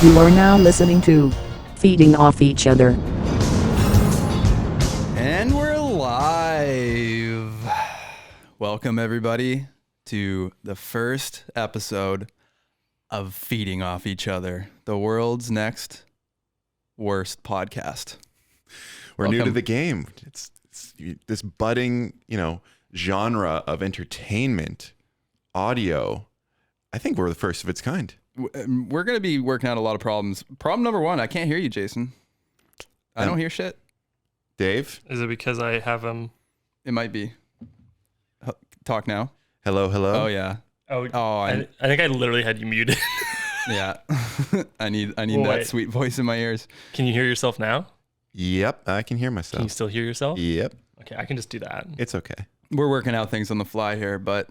You are now listening to Feeding Off Each Other. And we're live. Welcome, everybody, to the first episode of Feeding Off Each Other, the world's next worst podcast. We're new to the game. It's this budding, genre of entertainment, audio. I think we're the first of its kind. We're going to be working out a lot of problems. Problem number one, I can't hear you, Jason. I don't hear shit. Dave? Is it because I have It might be. Talk now. Hello. Oh, yeah. I think I literally had you muted. Yeah. I need that sweet voice in my ears. Can you hear yourself now? Yep, I can hear myself. Can you still hear yourself? Yep. Okay, I can just do that. It's okay. We're working out things on the fly here, but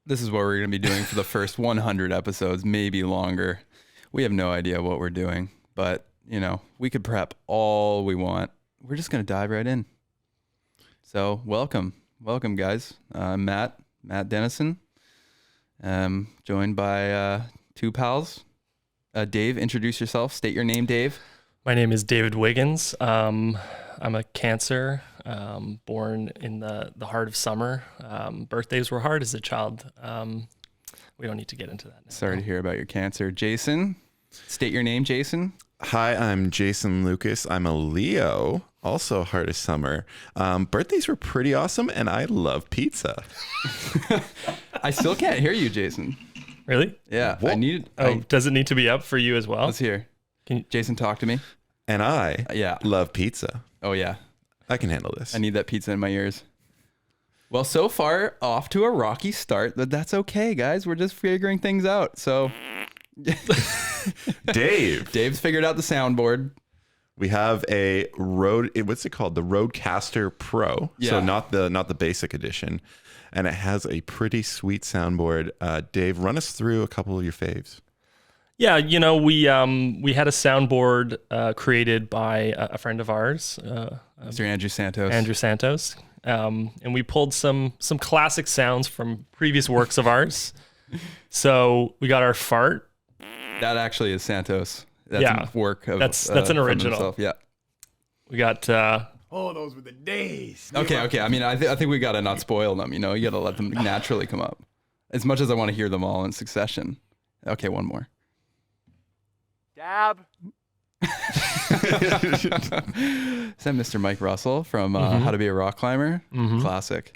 this is what we're going to be doing for the first 100 episodes, maybe longer. We have no idea what we're doing, but, we could prep all we want. We're just going to dive right in. So welcome, guys. I'm Matt Dennison, joined by two pals. Dave, introduce yourself. State your name, Dave. My name is David Wiggins. I'm a Cancer, born in the heart of summer. Birthdays were hard as a child. We don't need to get into that now. Sorry to hear about your cancer. Jason, state your name, Jason. Hi, I'm Jason Lucas. I'm a Leo, also heart of summer. Birthdays were pretty awesome, and I love pizza. I still can't hear you, Jason. Really? Yeah. Does it need to be up for you as well? Let's hear. Jason, talk to me. And I Yeah. love pizza. Oh, yeah. I can handle this. I need that pizza in my ears. Well, so far, off to a rocky start, but that's okay, guys. We're just figuring things out. So, Dave's figured out the soundboard. We have a what's it called? The Rodecaster Pro. Yeah. So not the basic edition. And it has a pretty sweet soundboard. Dave, run us through a couple of your faves. Yeah, we had a soundboard created by a friend of ours, Mr. Andrew Santos. And we pulled some classic sounds from previous works of ours. So we got our fart. That actually is Santos. That's work of that's an original. Himself. Yeah. We got those were the days. Okay. I mean, I think we gotta not spoil them. You gotta let them naturally come up. As much as I want to hear them all in succession. Okay, one more. Dab. Is that Mr. Mike Russell from How to Be a Rock Climber? Mm-hmm. Classic.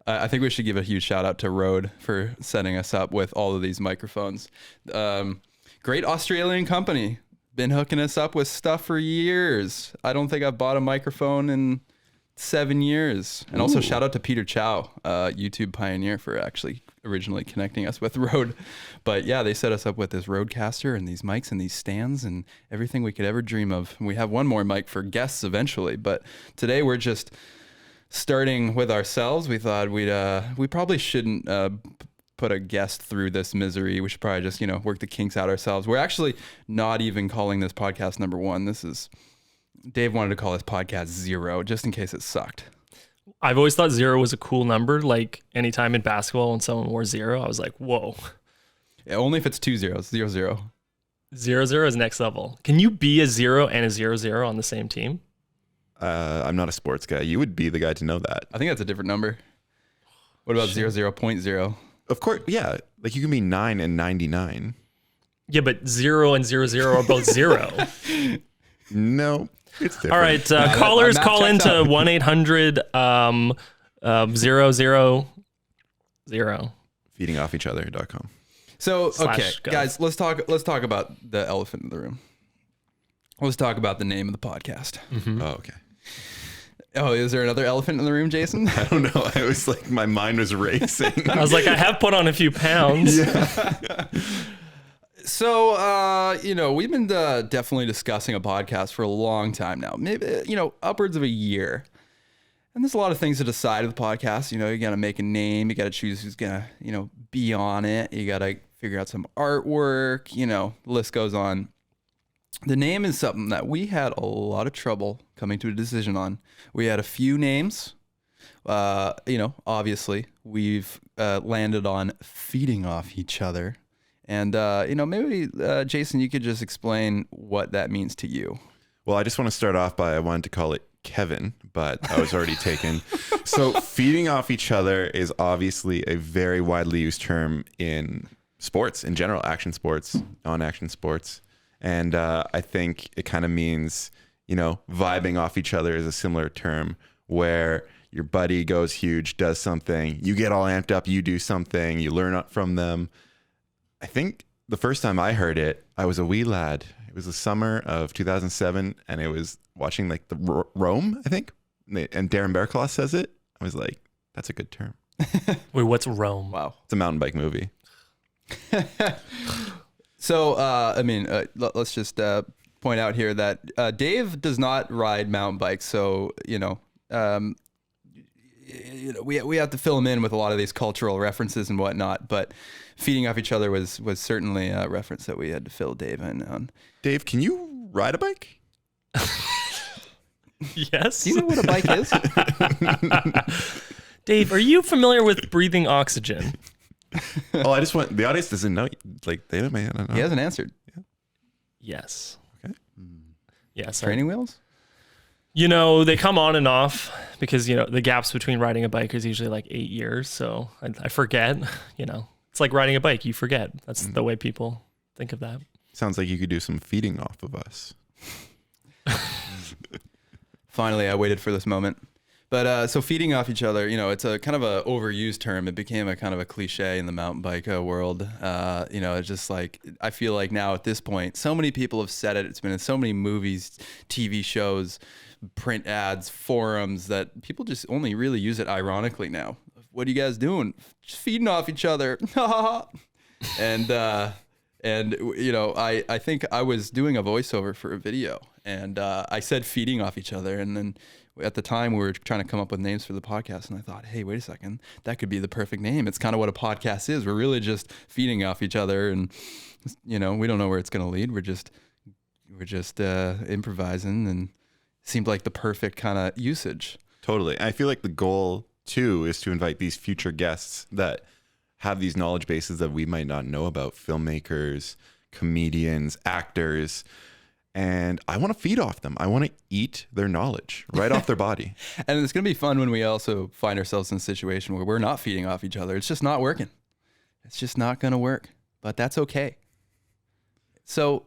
I think we should give a huge shout out to Rode for setting us up with all of these microphones. Great Australian company. Been hooking us up with stuff for years. I don't think I've bought a microphone in 7 years. And also shout out to Peter Chow, YouTube pioneer, for actually originally connecting us with Rode. But yeah, they set us up with this Rodecaster and these mics and these stands and everything we could ever dream of. And we have one more mic for guests eventually. But today we're just starting with ourselves. We thought we probably shouldn't put a guest through this misery. We should probably just, work the kinks out ourselves. We're actually not even calling this podcast number 1. Dave wanted to call this podcast 0 just in case it sucked. I've always thought 0 was a cool number. Like anytime in basketball when someone wore 0, I was like, whoa. Yeah, only if it's 2 zeros, 0 0. 0 0 is next level. Can you be a 0 and a 0 0 on the same team? I'm not a sports guy. You would be the guy to know that. I think that's a different number. What about 0.0? Of course, yeah. Like you can be 9 and 99. Yeah, but 0 and 0 0 are both 0. No, it's different. All right, callers call into 1-800 000. Feedingoffeachother.com. So, okay, /gov. guys, let's talk about the elephant in the room. Let's talk about the name of the podcast. Mm-hmm. Oh, okay. Oh, is there another elephant in the room, Jason? I don't know. I was like, my mind was racing. I was like, I have put on a few pounds. Yeah. So, we've been definitely discussing a podcast for a long time now, maybe, upwards of a year. And there's a lot of things to decide with the podcast. You got to make a name. You got to choose who's going to, be on it. You got to figure out some artwork, the list goes on. The name is something that we had a lot of trouble coming to a decision on. We had a few names. Obviously we've landed on Feeding Off Each Other. And, maybe, Jason, you could just explain what that means to you. Well, I just want to start off by I wanted to call it Kevin, but I was already taken. So feeding off each other is obviously a very widely used term in sports, in general, action sports, non-action sports. And I think it kind of means, vibing off each other is a similar term where your buddy goes huge, does something, you get all amped up, you do something, you learn from them. I think the first time I heard it, I was a wee lad. It was the summer of 2007, and it was watching like the Rome, I think, and Darren Bearclaw says it. I was like, that's a good term. Wait, what's Rome? Wow. It's a mountain bike movie. So, let's just point out here that Dave does not ride mountain bikes. So, we have to fill him in with a lot of these cultural references and whatnot. But feeding off each other was certainly a reference that we had to fill Dave in on. Dave, can you ride a bike? Yes. Do you know what a bike is? Dave, are you familiar with breathing oxygen? I just want the audience doesn't know. Like they may not know. He hasn't answered. Yes. Okay. Yes. Training wheels? They come on and off because, the gaps between riding a bike is usually like 8 years. So I forget, it's like riding a bike. You forget. That's the way people think of that. Sounds like you could do some feeding off of us. Finally, I waited for this moment. But so feeding off each other, it's a kind of a overused term. It became a kind of a cliche in the mountain bike world. It's just like, I feel like now at this point, so many people have said it. It's been in so many movies, TV shows, print ads, forums, that people just only really use it ironically now. What are you guys doing? Just feeding off each other. And I think I was doing a voiceover for a video, and I said feeding off each other, and then at the time we were trying to come up with names for the podcast, and I thought, hey, wait a second, that could be the perfect name. It's kind of what a podcast is. We're really just feeding off each other, and we don't know where it's going to lead. We're just improvising, and it seemed like the perfect kind of usage. Totally. I feel like the goal too is to invite these future guests that have these knowledge bases that we might not know about, filmmakers, comedians, actors. And I want to feed off them. I want to eat their knowledge right off their body. And it's going to be fun when we also find ourselves in a situation where we're not feeding off each other. It's just not working. It's just not going to work, but that's okay. So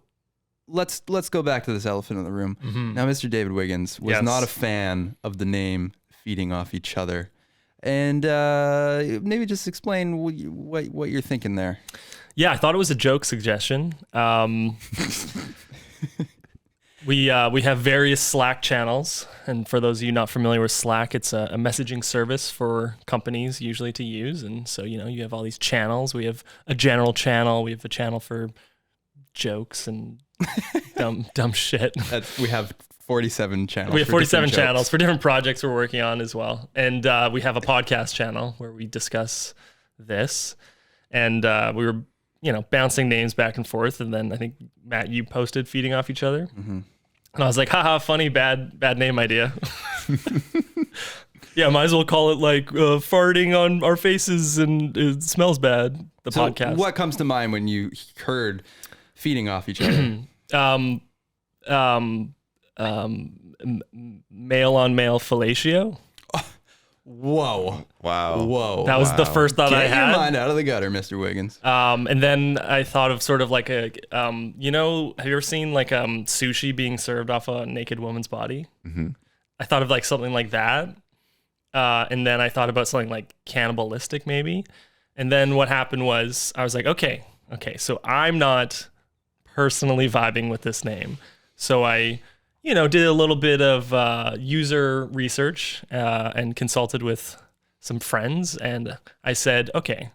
let's go back to this elephant in the room. Mm-hmm. Now, Mr. David Wiggins was not a fan of the name feeding off each other. And maybe just explain what you're thinking there. Yeah, I thought it was a joke suggestion. We have various Slack channels, and for those of you not familiar with Slack, it's a messaging service for companies usually to use. And so you have all these channels. We have a general channel. We have a channel for jokes and dumb shit. We have 47 channels. We have 47 channels for different projects we're working on as well. And we have a podcast channel where we discuss this. And we were, bouncing names back and forth. And then I think, Matt, you posted feeding off each other. Mm-hmm. And I was like, haha, funny, bad name idea. Yeah, might as well call it like farting on our faces and it smells bad, podcast. What comes to mind when you heard feeding off each other? Male on male fellatio. Whoa. Wow. Whoa. That was the first thought I had. Get your mind out of the gutter, Mr. Wiggins. And then I thought of sort of like have you ever seen like sushi being served off a naked woman's body? Mm-hmm. I thought of like something like that. And then I thought about something like cannibalistic maybe. And then what happened was I was like, okay, so I'm not personally vibing with this name. So I did a little bit of user research and consulted with some friends. And I said, okay,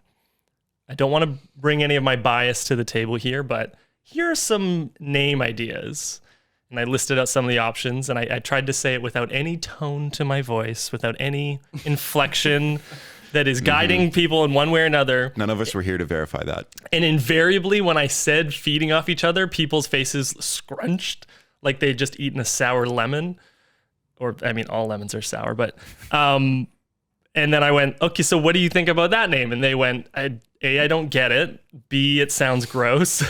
I don't want to bring any of my bias to the table here, but here are some name ideas. And I listed out some of the options, and I tried to say it without any tone to my voice, without any inflection that is guiding people in one way or another. None of us were here to verify that. And invariably, when I said feeding off each other, people's faces scrunched like they'd just eaten a sour lemon. Or, I mean, all lemons are sour, but... And then I went, okay, so what do you think about that name? And they went, A, I don't get it. B, it sounds gross.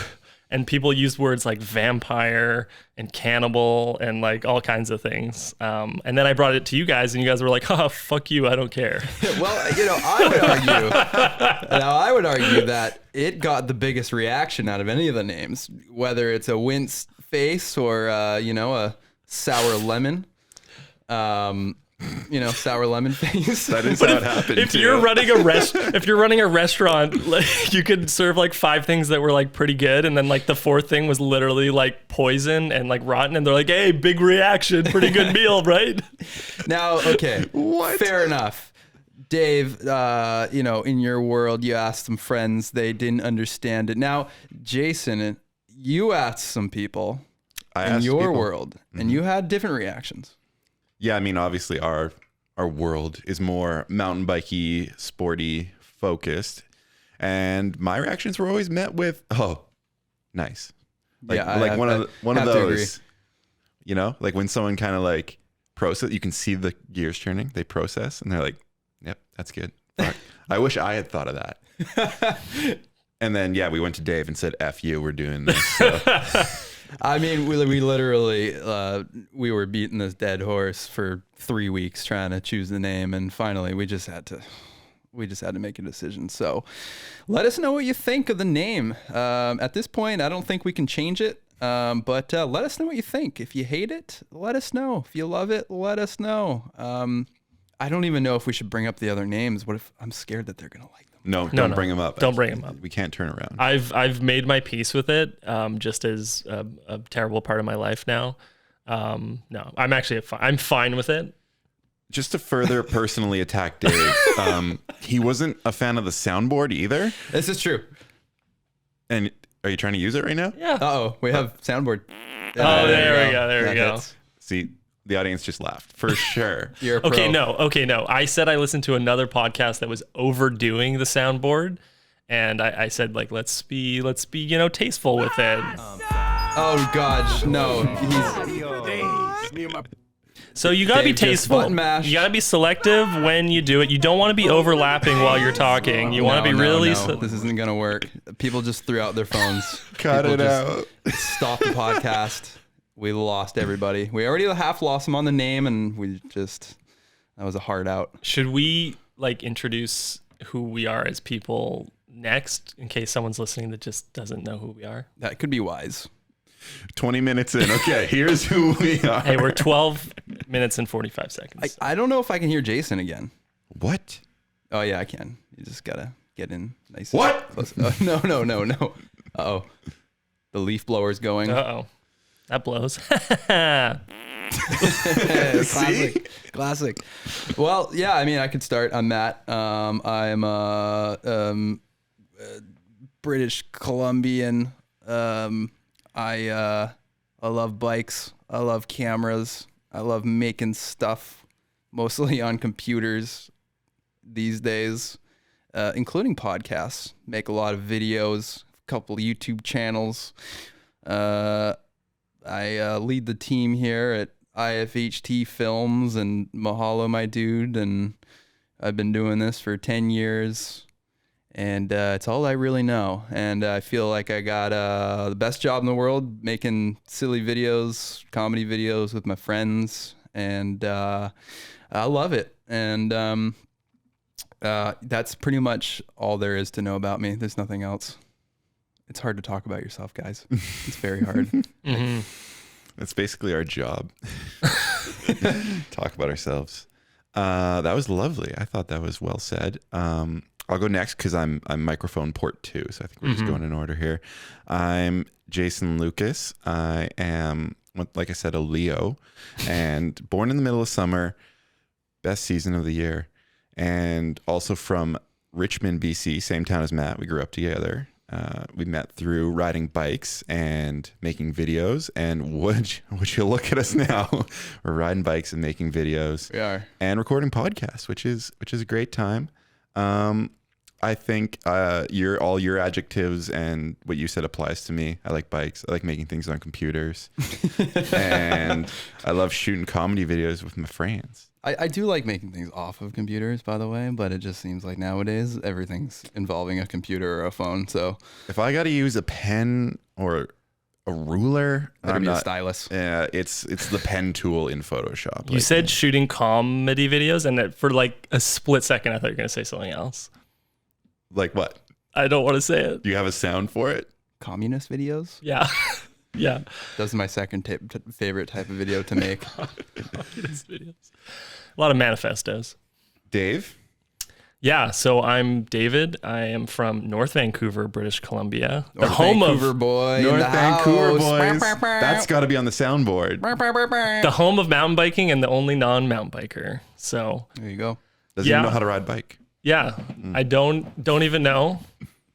And people used words like vampire and cannibal and like all kinds of things. And then I brought it to you guys, and you guys were like, "Oh, fuck you, I don't care." Well, I would argue that it got the biggest reaction out of any of the names, whether it's a wince face or a sour lemon. Sour lemon face. That is how it happened. If you're running a restaurant, like, you could serve like 5 things that were like pretty good, and then like the 4th thing was literally like poison and like rotten, and they're like, "Hey, big reaction, pretty good meal, right?" Now, okay, What? fair enough. Dave, in your world, you asked some friends, they didn't understand it. Now, Jason, you asked some people in your people. world, and you had different reactions. Yeah, I mean, obviously our world is more mountain bikey, sporty focused, and my reactions were always met with, "Oh, nice." Like, Yeah, like one of have to agree. those, like when someone kind of like process, you can see the gears turning. They process, and they're like, "Yep, that's good." Fuck. I wish I had thought of that. And then we went to Dave and said, "F you, we're doing this." So. I mean, we literally we were beating this dead horse for 3 weeks trying to choose the name, and finally we just had to make a decision. So let us know what you think of the name. At this point, I don't think we can change it, but let us know what you think. If you hate it, let us know. If you love it, let us know. I don't even know if we should bring up the other names. What if I'm scared that they're gonna like them? No, don't bring them up. Don't bring them up. We can't turn around. I've made my peace with it, just as a terrible part of my life now. No, I'm actually I'm fine with it. Just to further personally attack Dave, he wasn't a fan of the soundboard either. This is true. And are you trying to use it right now? Yeah. Uh-oh, we have soundboard. Oh, there we go. There we go. See, the audience just laughed for sure. You're a pro. Okay, no. I said I listened to another podcast that was overdoing the soundboard, and I said, like, let's be tasteful with it. Oh gosh, no. So you gotta be Dave just tasteful. button mashed. You gotta be selective when you do it. You don't want to be overlapping while you're talking. You want to be really. No. This isn't gonna work. People just threw out their phones. Cut People it just out. Stop the podcast. We lost everybody. We already half lost them on the name, and that was a hard out. Should we like introduce who we are as people next, in case someone's listening that just doesn't know who we are? That could be wise. 20 minutes in. Okay, here's who we are. Hey, we're 12 minutes and 45 seconds. I don't know if I can hear Jason again. What? Oh yeah, I can. You just gotta get in nice. What? Close. No. Uh-oh. The leaf blower's going. Uh-oh. That blows. Classic. Well, yeah, I mean, I could start. I'm Matt. I'm a British Columbian. I love bikes. I love cameras. I love making stuff, mostly on computers these days, including podcasts. Make a lot of videos, a couple YouTube channels. I lead the team here at IFHT Films and Mahalo, my dude, and I've been doing this for 10 years, and it's all I really know. And I feel like I got the best job in the world, making silly videos, comedy videos with my friends, and I love it. And that's pretty much all there is to know about me. There's nothing else. It's hard to talk about yourself, guys. It's very hard. Mm-hmm. That's basically our job. Talk about ourselves. That was lovely. I thought that was well said. I'll go next because I'm microphone port 2, so I think we're just going in order here. I'm Jason Lucas. I am, like I said, a Leo, and born in the middle of summer, best season of the year, and also from Richmond, BC, same town as Matt. We grew up together. We met through riding bikes and making videos, and would you look at us now? We're riding bikes and making videos. We are. And recording podcasts, which is a great time. I think all your adjectives and what you said applies to me. I like bikes. I like making things on computers. And I love shooting comedy videos with my friends. I do like making things off of computers, by the way, but it just seems like nowadays everything's involving a computer or a phone. So If I got to use a pen or a ruler, better I'm be a not. stylus. Yeah, it's the pen tool in Photoshop. You said shooting comedy videos, and for like a split second, I thought you were going to say something else. Like what? I don't want to say it. Do you have a sound for it? Communist videos? Yeah. Yeah. That's my second favorite type of video to make. Communist videos. A lot of manifestos. Dave? Yeah, so I'm David. I am from North Vancouver, British Columbia. North the home Vancouver of boy in North the Vancouver house. boys. That's got to be on the soundboard. the home of mountain biking and the only non-mountain biker. So, There you go. Does he Yeah. know how to ride bike? yeah, I don't even know.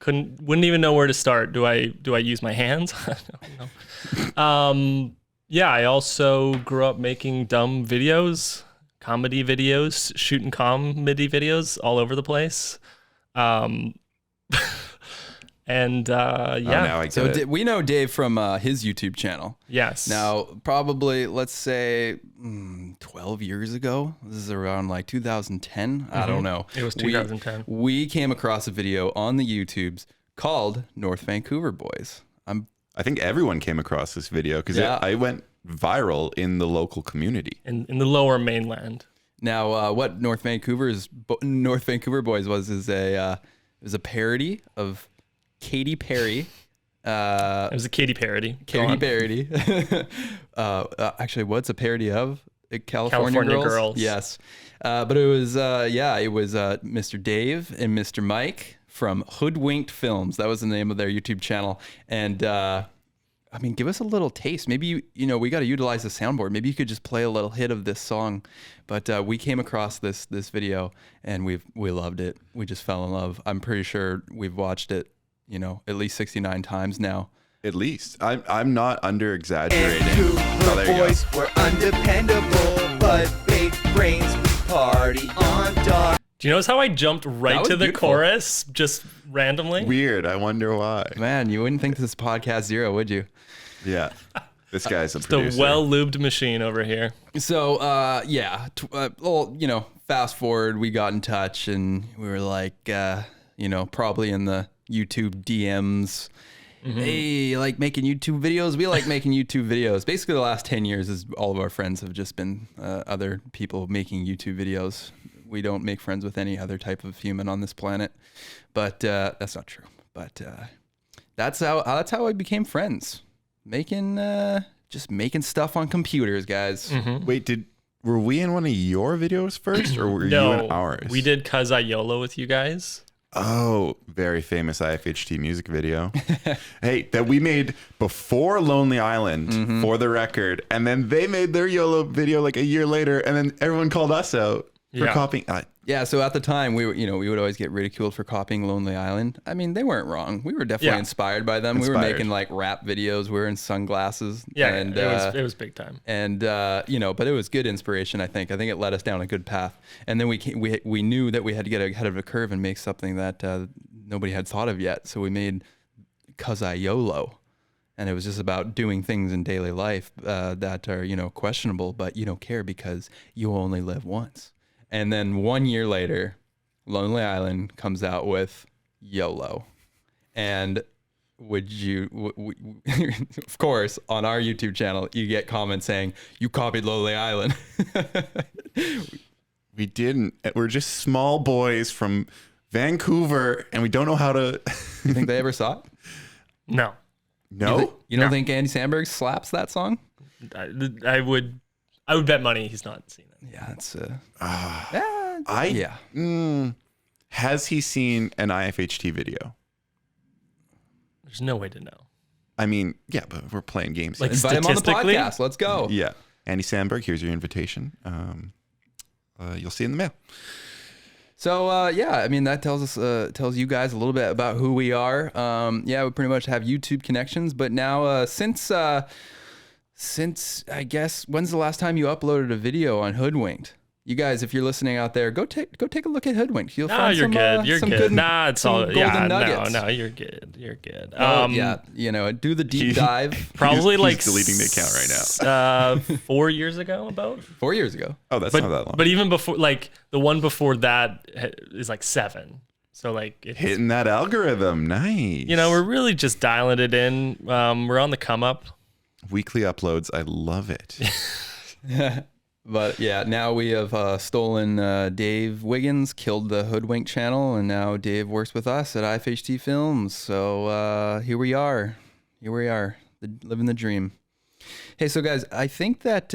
Wouldn't even know where to start. Do I use my hands? I don't know. Yeah, I also grew up making dumb videos, comedy videos, shooting comedy videos all over the place. And Oh, yeah, now I get So it. we know Dave from his YouTube channel. yes. Now, probably, let's say 12 years ago. This is around like 2010. I don't know. It was 2010. We came across a video on the YouTubes called North Vancouver Boys. I think everyone came across this video because Yeah. I went viral in the local community. in the lower mainland. Now, what North Vancouver Boys was a parody of Katy Perry. It was a Katy parody. Go Katy on. parody. Actually, what's a parody of? California Girls. Yes. But it was Mr. Dave and Mr. Mike from Hoodwinked Films. That was the name of their YouTube channel. And I mean, give us a little taste. Maybe we got to utilize the soundboard. Maybe you could just play a little hit of this song. But we came across this video and we loved it. We just fell in love. I'm pretty sure we've watched it, at least 69 times now. At least. I'm not under exaggerating. Vancouver there you go. boys were undependable, but big brains we party on dark. Do you notice how I jumped right That was to the beautiful. chorus just randomly? Weird. I wonder why. Man, you wouldn't think this is podcast zero, would you? Yeah. This guy's a The producer. well-lubed machine over here. So, fast forward, we got in touch and we were like, probably in the YouTube DMs. Hey, you like making YouTube videos? We like making YouTube videos. Basically, the last 10 years is all of our friends have just been other people making YouTube videos. We don't make friends with any other type of human on this planet, but that's not true. But that's how we became friends. Making stuff on computers, guys. Wait, were we in one of your videos first or were you in ours? We did Cuz I YOLO with you guys. Oh, very famous IFHT music video. Hey, that we made before Lonely Island for the record. And then they made their YOLO video like a year later. And then everyone called us out for Yeah. copying. Yeah, so at the time we would always get ridiculed for copying Lonely Island. I mean, they weren't wrong. We were definitely Yeah. inspired by them. We were Inspired. making like rap videos. We were in sunglasses. Yeah, and it was big time. and but it was good inspiration. I think it led us down a good path. And then we knew that we had to get ahead of the curve and make something that nobody had thought of yet. So we made Cuz I YOLO. And it was just about doing things in daily life that are, questionable, but you don't care because you only live once. And then 1 year later, Lonely Island comes out with YOLO. And of course, on our YouTube channel, you get comments saying, you copied Lonely Island. We didn't. We're just small boys from Vancouver and we don't know how to. You think they ever saw it? No. No? You don't think Andy Samberg slaps that song? I would bet money he's not seen it. Yeah, it's Has he seen an IFHT video? There's no way to know. I mean, yeah, but we're playing games. Like, here. invite him on the statistically? podcast. Let's go. Yeah. Andy Sandberg, here's your invitation. You'll see in the mail. So I mean that tells you guys a little bit about who we are. We pretty much have YouTube connections, but now since I guess when's the last time you uploaded a video on Hoodwinked? You guys, if you're listening out there, go take a look at Hoodwinked. You'll No, find you're some, good. You're some good. Nah, it's some all golden yeah. nuggets. No, you're good. You're good. Yeah, do the deep dive. Probably He's like deleting the account right now. 4 years ago, about. 4 years ago. Oh, that's not that long. But even before, like the one before that is like 7. So like it's, Hitting that algorithm, nice. we're really just dialing it in. We're on the come up. Weekly uploads, I love it. But yeah, now we have stolen Dave Wiggins, killed the Hoodwink channel, and now Dave works with us at IFHT Films. So here we are. Living the dream. Hey, so guys, I think that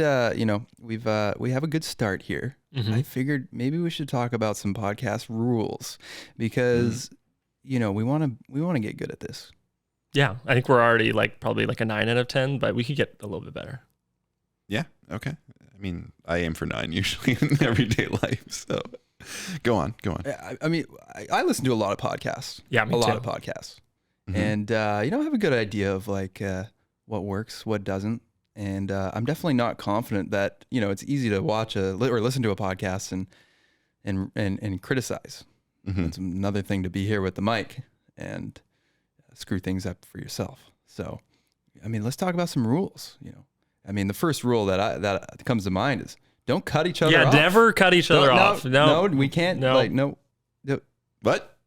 we have a good start here. Mm-hmm. I figured maybe we should talk about some podcast rules because we want to get good at this. Yeah, I think we're already like probably like a 9 out of 10, but we could get a little bit better. Yeah, okay. I mean, I aim for 9 usually in everyday life. So go on. I mean, I listen to a lot of podcasts. Yeah, me a lot too. of podcasts. Mhm. And, I have a good idea of like what works, what doesn't. And I'm definitely not confident that, it's easy to watch or listen to a podcast and criticize. Mhm. It's another thing to be here with the mic and screw things up for yourself. So, I mean, let's talk about some rules, I mean, the first rule that comes to mind is don't cut each other off. Yeah, never cut each other off. No, we can't. No. No. What?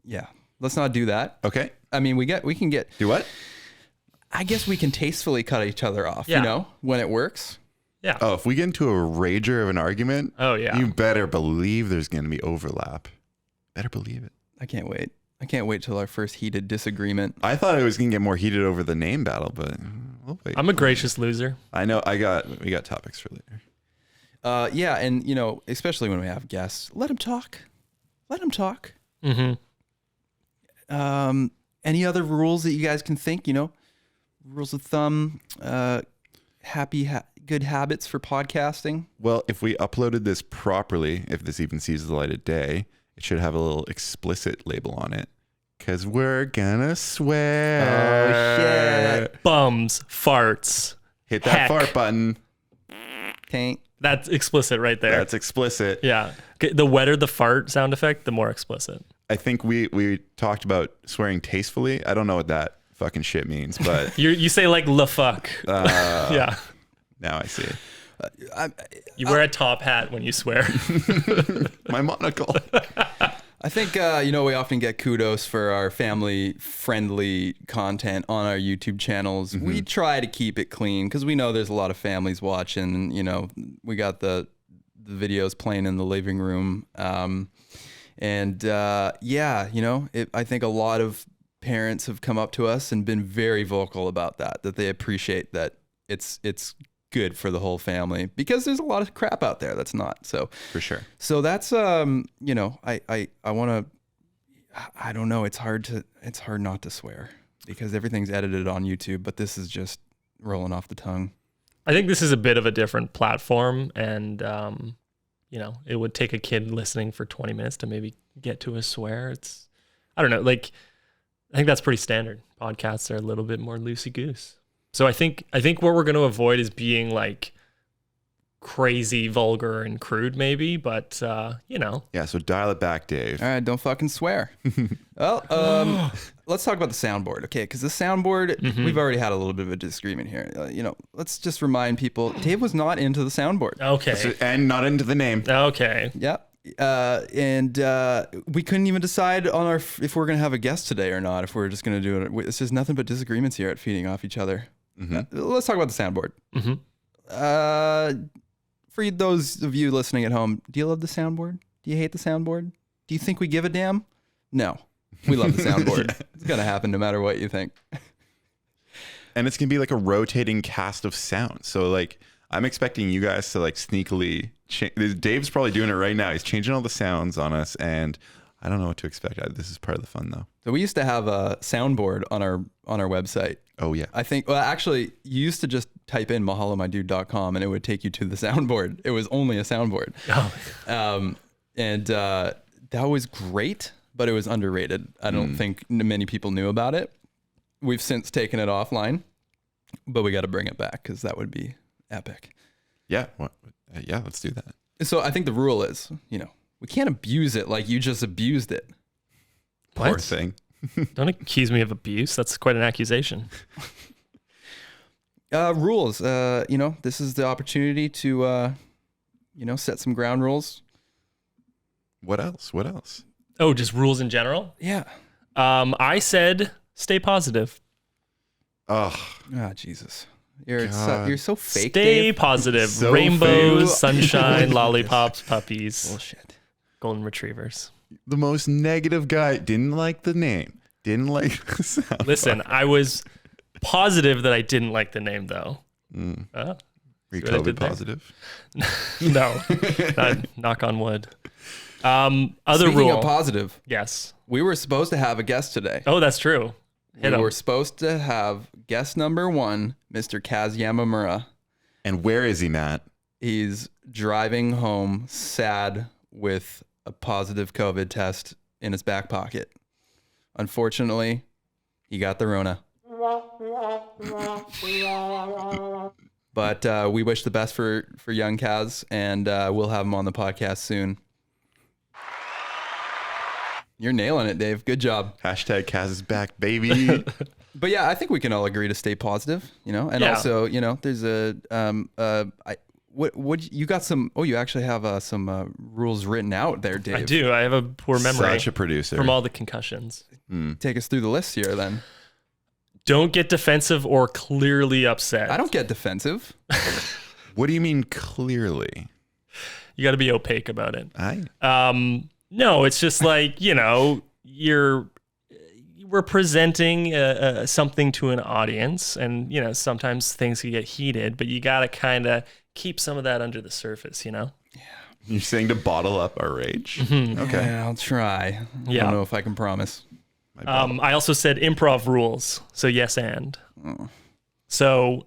Yeah. Let's not do that. Okay. I mean, we can get. Do what? I guess we can tastefully cut each other off. Yeah. When it works. Yeah. Oh, if we get into a rager of an argument, Oh, yeah. you better believe there's going to be overlap. Better believe it. I can't wait. I can't wait till our first heated disagreement. I thought it was going to get more heated over the name battle, but we'll wait. I'm a gracious loser. I know. We got topics for later. Yeah, and especially when we have guests, let them talk. Mm-hmm. Any other rules that you guys can think? Rules of thumb. Good habits for podcasting. Well, if we uploaded this properly, if this even sees the light of day, it should have a little explicit label on it. Because we're gonna swear. Oh shit! Bums, farts. Hit that Heck. fart button. Tank. That's explicit right there. That's explicit. Yeah. The wetter the fart sound effect, the more explicit. I think we talked about swearing tastefully. I don't know what that fucking shit means, but You say like la fuck. Yeah. now I see. You wear a top hat when you swear. My monocle. I think, we often get kudos for our family-friendly content on our YouTube channels. Mm-hmm. We try to keep it clean because we know there's a lot of families watching. We got the videos playing in the living room. I think a lot of parents have come up to us and been very vocal about that they appreciate that it's good for the whole family because there's a lot of crap out there that's not. So For sure. So that's I want to, I don't know. It's hard not to swear because everything's edited on YouTube, but this is just rolling off the tongue. I think this is a bit of a different platform, and it would take a kid listening for 20 minutes to maybe get to a swear. I don't know. Like, I think that's pretty standard. Podcasts are a little bit more loosey goose. So I think what we're going to avoid is being like crazy, vulgar, and crude, maybe. But Yeah, so dial it back, Dave. All right, don't fucking swear. Well, let's talk about the soundboard, okay? Because the soundboard, we've already had a little bit of a disagreement here. Let's just remind people, Dave was not into the soundboard. Okay. And not into the name. Okay. Yep. And we couldn't even decide on if we're gonna have a guest today or not. If we're just gonna do it, it's just nothing but disagreements here at Feeding Off Each Other. Let's talk about the soundboard. For those of you listening at home, do you love the soundboard? Do you hate the soundboard? Do you think we give a damn? No, we love the soundboard. It's gonna happen no matter what you think. And it's gonna be like a rotating cast of sounds. So like, I'm expecting you guys to like sneakily. Dave's probably doing it right now. He's changing all the sounds on us, and I don't know what to expect. This is part of the fun, though. So we used to have a soundboard on our website. Oh yeah. I think. Well, actually, you used to just type in mahalomydude.com and it would take you to the soundboard. It was only a soundboard. Oh. That was great, but it was underrated. I don't think many people knew about it. We've since taken it offline, but we got to bring it back because that would be epic. Yeah. Yeah. Let's do that. So I think the rule is, we can't abuse it like you just abused it. Poor What? thing. Don't accuse me of abuse. That's quite an accusation. Rules. This is the opportunity to, set some ground rules. What else? What else? Oh, just rules in general? Yeah. I said stay positive. Oh, Ah, Jesus. You're God. so fake, Stay Dave. positive. So Rainbows, fake. sunshine, lollipops, puppies, Bullshit. golden retrievers. the most negative guy. Didn't like the name. Didn't like the sound. Listen, I was positive that I didn't like the name, though. Were you See what I COVID did there? positive? No, knock on wood. Other Speaking rule. of positive, Yes. we were supposed to have a guest today. Oh, that's true. Hit We 'em. were supposed to have guest number 1, Mr. Kaz Yamamura. And where is he, Matt? He's driving home sad with a positive COVID test in his back pocket. Unfortunately, he got the Rona. But we wish the best for young Kaz, and we'll have him on the podcast soon. You're nailing it, Dave. Good job. Hashtag Kaz is back, baby. But yeah, I think we can all agree to stay positive, and Yeah. also, there's what you got some, you actually have some rules written out there, Dave. I do. I have a poor memory Such a producer. from all the concussions. Take us through the list here then. Don't get defensive or clearly upset. I don't get defensive. What do you mean clearly? You got to be opaque about it. No, it's just like, we're presenting something to an audience, and, sometimes things can get heated, but you got to kind of keep some of that under the surface, You're saying to bottle up our rage? Mm-hmm. Okay. Yeah, I'll try. I Yeah. don't know if I can promise. I also said improv rules. So yes, and. So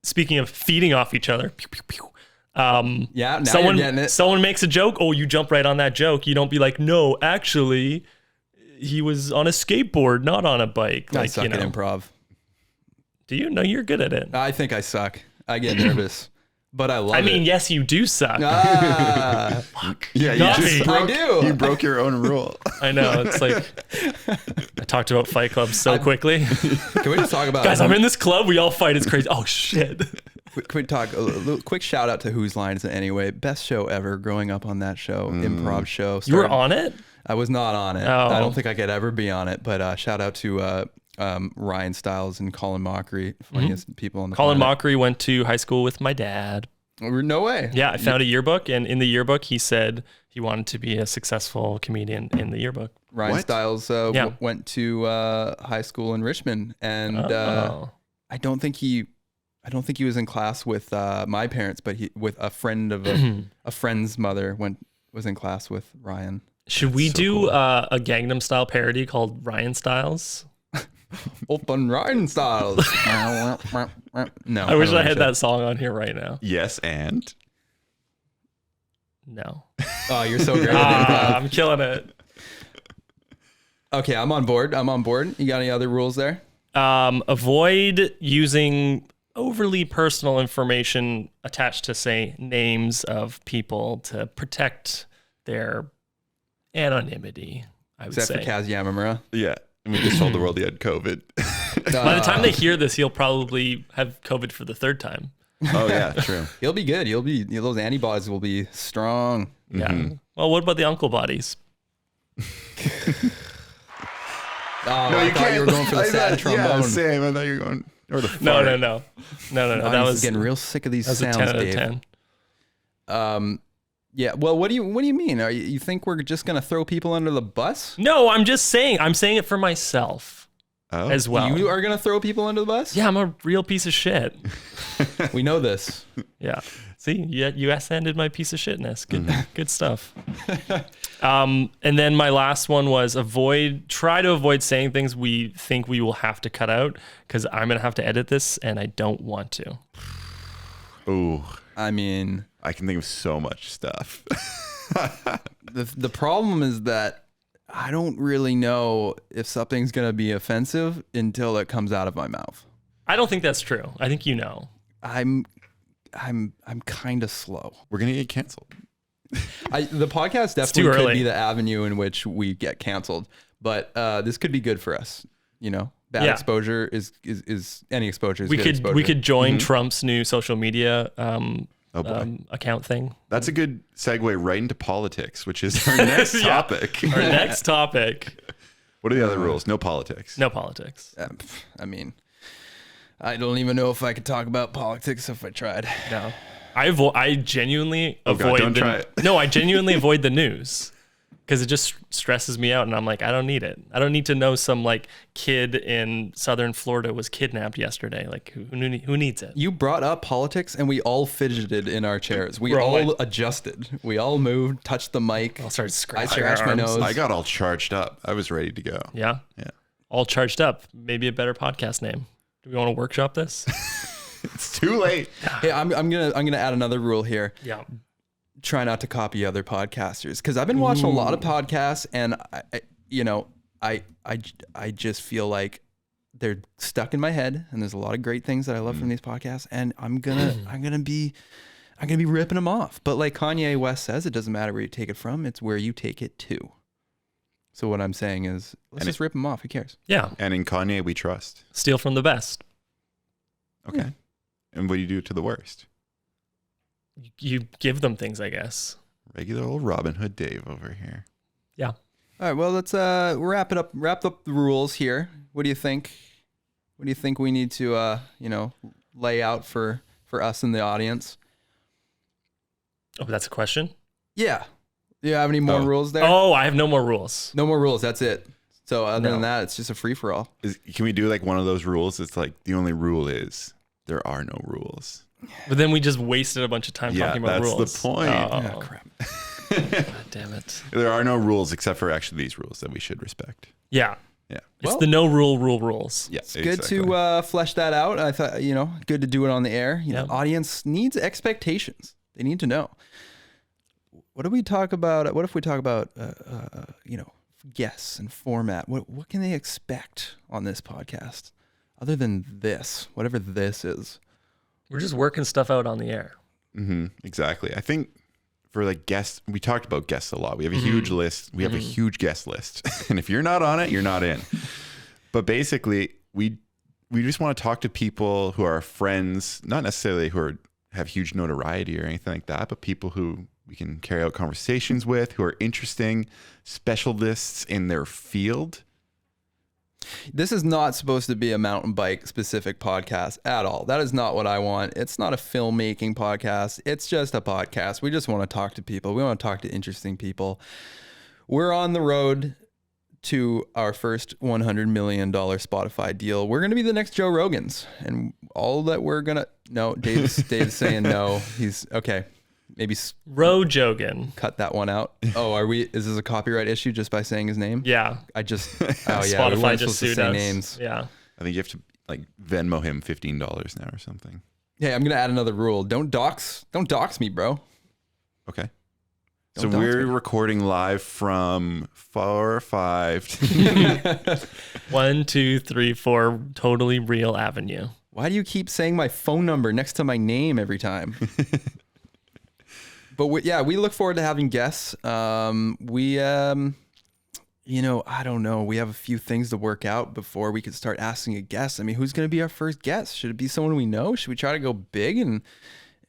speaking of feeding off each other, pew, pew, pew. Yeah, now you're getting it. Someone makes a joke. Oh, you jump right on that joke. You don't be like, no, actually, he was on a skateboard, not on a bike. I suck at improv. Do you? No, you're good at it. I think I suck. I get nervous, but I love it. Yes, you do suck. Ah, Yeah, Not you me. just broke, I do. You broke your own rule. I know. It's like, I talked about Fight Club so quickly. can we just talk about Guys, I'm in this club. We all fight. It's crazy. Oh, shit. Can we talk a little quick shout out to Whose Line Is It Anyway? Best show ever. Growing up on that show, improv show. You were Started- on it? I was not on it. Oh. I don't think I could ever be on it. But shout out to Ryan Stiles and Colin Mockery, funniest people on the Colin planet. Mockery went to high school with my dad. No way. Yeah, I found a yearbook, and in the yearbook, he said he wanted to be a successful comedian in the yearbook. Ryan What? Stiles Yeah. went to high school in Richmond, and Oh. I don't think he was in class with my parents, but with a friend of a friend's mother was in class with Ryan. Should we so do cool. a Gangnam Style parody called Ryan Styles? Open Ryan Styles. No, I wish don't I had think that song on here right now. Yes, and No. so. Oh, you're so great at improv. I'm killing it. Okay, I'm on board. You got any other rules there? Avoid using overly personal information attached to, say, names of people to protect their anonymity, I would Except say. for Kaz Yamamura. yeah, we just told the world he had COVID. By the time they hear this, he'll probably have COVID for the third time. Oh yeah, true. He'll be good. Those antibodies will be strong. Yeah. Well, what about the uncle bodies? Oh, I thought you were going for the sad trombone. Yeah, same. I thought you were going or the No. fart. No. I'm That was getting real sick of these a sounds, 10 out of Dave. 10. Yeah. Well, what do you mean? You think we're just gonna throw people under the bus? No, I'm just saying. I'm saying it for myself Oh. as well. You are gonna throw people under the bus? Yeah, I'm a real piece of shit. We know this. Yeah. See, you ended my piece of shitness. Good stuff. And then my last one was try to avoid saying things we think we will have to cut out, because I'm going to have to edit this and I don't want to. Ooh, I mean, I can think of so much stuff. the problem is that I don't really know if something's gonna be offensive until it comes out of my mouth. I don't think that's true. I think you know. I'm kind of slow. We're gonna get canceled. The podcast definitely could be the avenue in which we get canceled, but this could be good for us. You know, bad exposure is any exposure is good exposure. We could join Trump's new social media account thing. That's a good segue right into politics, which is our next topic. Our next topic. What are the other rules? No politics. No politics. I mean, I don't even know if I could talk about politics if I tried. No. I genuinely avoid don't try it. No, I genuinely avoid the news because it just stresses me out, and I'm like, I don't need it. I don't need to know some like kid in southern Florida was kidnapped yesterday. Like who needs it? You brought up politics, and we all fidgeted in our chairs. We all adjusted. We all moved, touched the mic. I'll start scratching. I scratched my nose. I got all charged up. I was ready to go. Yeah. Yeah. All charged up. Maybe a better podcast name. Do we want to workshop this? It's too late. Hey, I'm gonna add another rule here. Yeah. Try not to copy other podcasters, because I've been watching a lot of podcasts, and I just feel like they're stuck in my head, and there's a lot of great things that I love from these podcasts, and I'm gonna be ripping them off. But like Kanye West says, it doesn't matter where you take it from; it's where you take it to. So what I'm saying is, let's just rip them off. Who cares? Yeah. And in Kanye, we trust. Steal from the best. Okay. Yeah. And what do you do to the worst? You give them things, I guess. Regular old Robin Hood Dave over here. Yeah. All right. Well, let's wrap up the rules here. What do you think? What do you think we need to lay out for us in the audience? Oh, that's a question? Yeah. Do you have any more rules there? Oh, I have no more rules. No more rules. That's it. So other than that, it's just a free for all. Can we do like one of those rules? It's like the only rule is there are no rules. But then we just wasted a bunch of time talking about rules. That's the point. Oh, crap. God damn it. There are no rules except for actually these rules that we should respect. Yeah. Yeah. It's the no rules. Yeah. It's good to flesh that out. I thought, good to do it on the air. You know, audience needs expectations. They need to know. What do we talk about? What if we talk about, guests and format? What can they expect on this podcast other than this, whatever this is? We're just working stuff out on the air. Mm-hmm. Exactly. I think for like guests, we talked about guests a lot. We have a huge list. We have a huge guest list. And if you're not on it, you're not in. But basically, we just want to talk to people who are friends, not necessarily who have huge notoriety or anything like that, but people who we can carry out conversations with, who are interesting specialists in their field. This is not supposed to be a mountain bike specific podcast at all. That is not what I want. It's not a filmmaking podcast. It's just a podcast. We just want to talk to people. We want to talk to interesting people. We're on the road to our first $100 million Spotify deal. We're going to be the next Joe Rogans, and all that we're going to, no, Dave's saying no. He's okay. Maybe Rojogan. Cut that one out. Oh, is this a copyright issue just by saying his name? Yeah. Spotify just sued us. Names. Yeah. I think you have to like Venmo him $15 now or something. Hey, I'm gonna add another rule. Don't dox me, bro. Okay. So we're recording live from 4 or 5. 1, 2, 3, 4. Totally Real Avenue. Why do you keep saying my phone number next to my name every time? But we look forward to having guests. I don't know. We have a few things to work out before we could start asking a guest. I mean, who's going to be our first guest? Should it be someone we know? Should we try to go big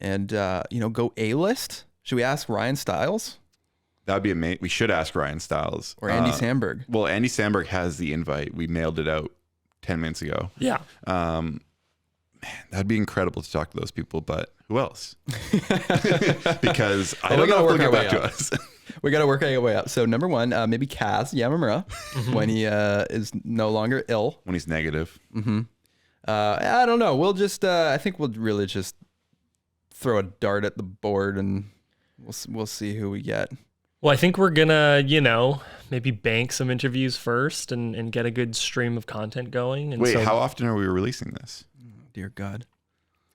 and go A-list? Should we ask Ryan Stiles? That would be amazing. We should ask Ryan Stiles. Or Andy Samberg. Well, Andy Samberg has the invite. We mailed it out 10 minutes ago. Yeah. Man, that'd be incredible to talk to those people, but who else? Because I don't know if they'll get back to us. We got to work our way up. So number one, maybe Kaz Yamamura when he is no longer ill. When he's negative. Mm-hmm. I don't know. We'll just, I think we'll really just throw a dart at the board and we'll see who we get. Well, I think we're gonna, maybe bank some interviews first and get a good stream of content going. And wait, how often are we releasing this? Dear God.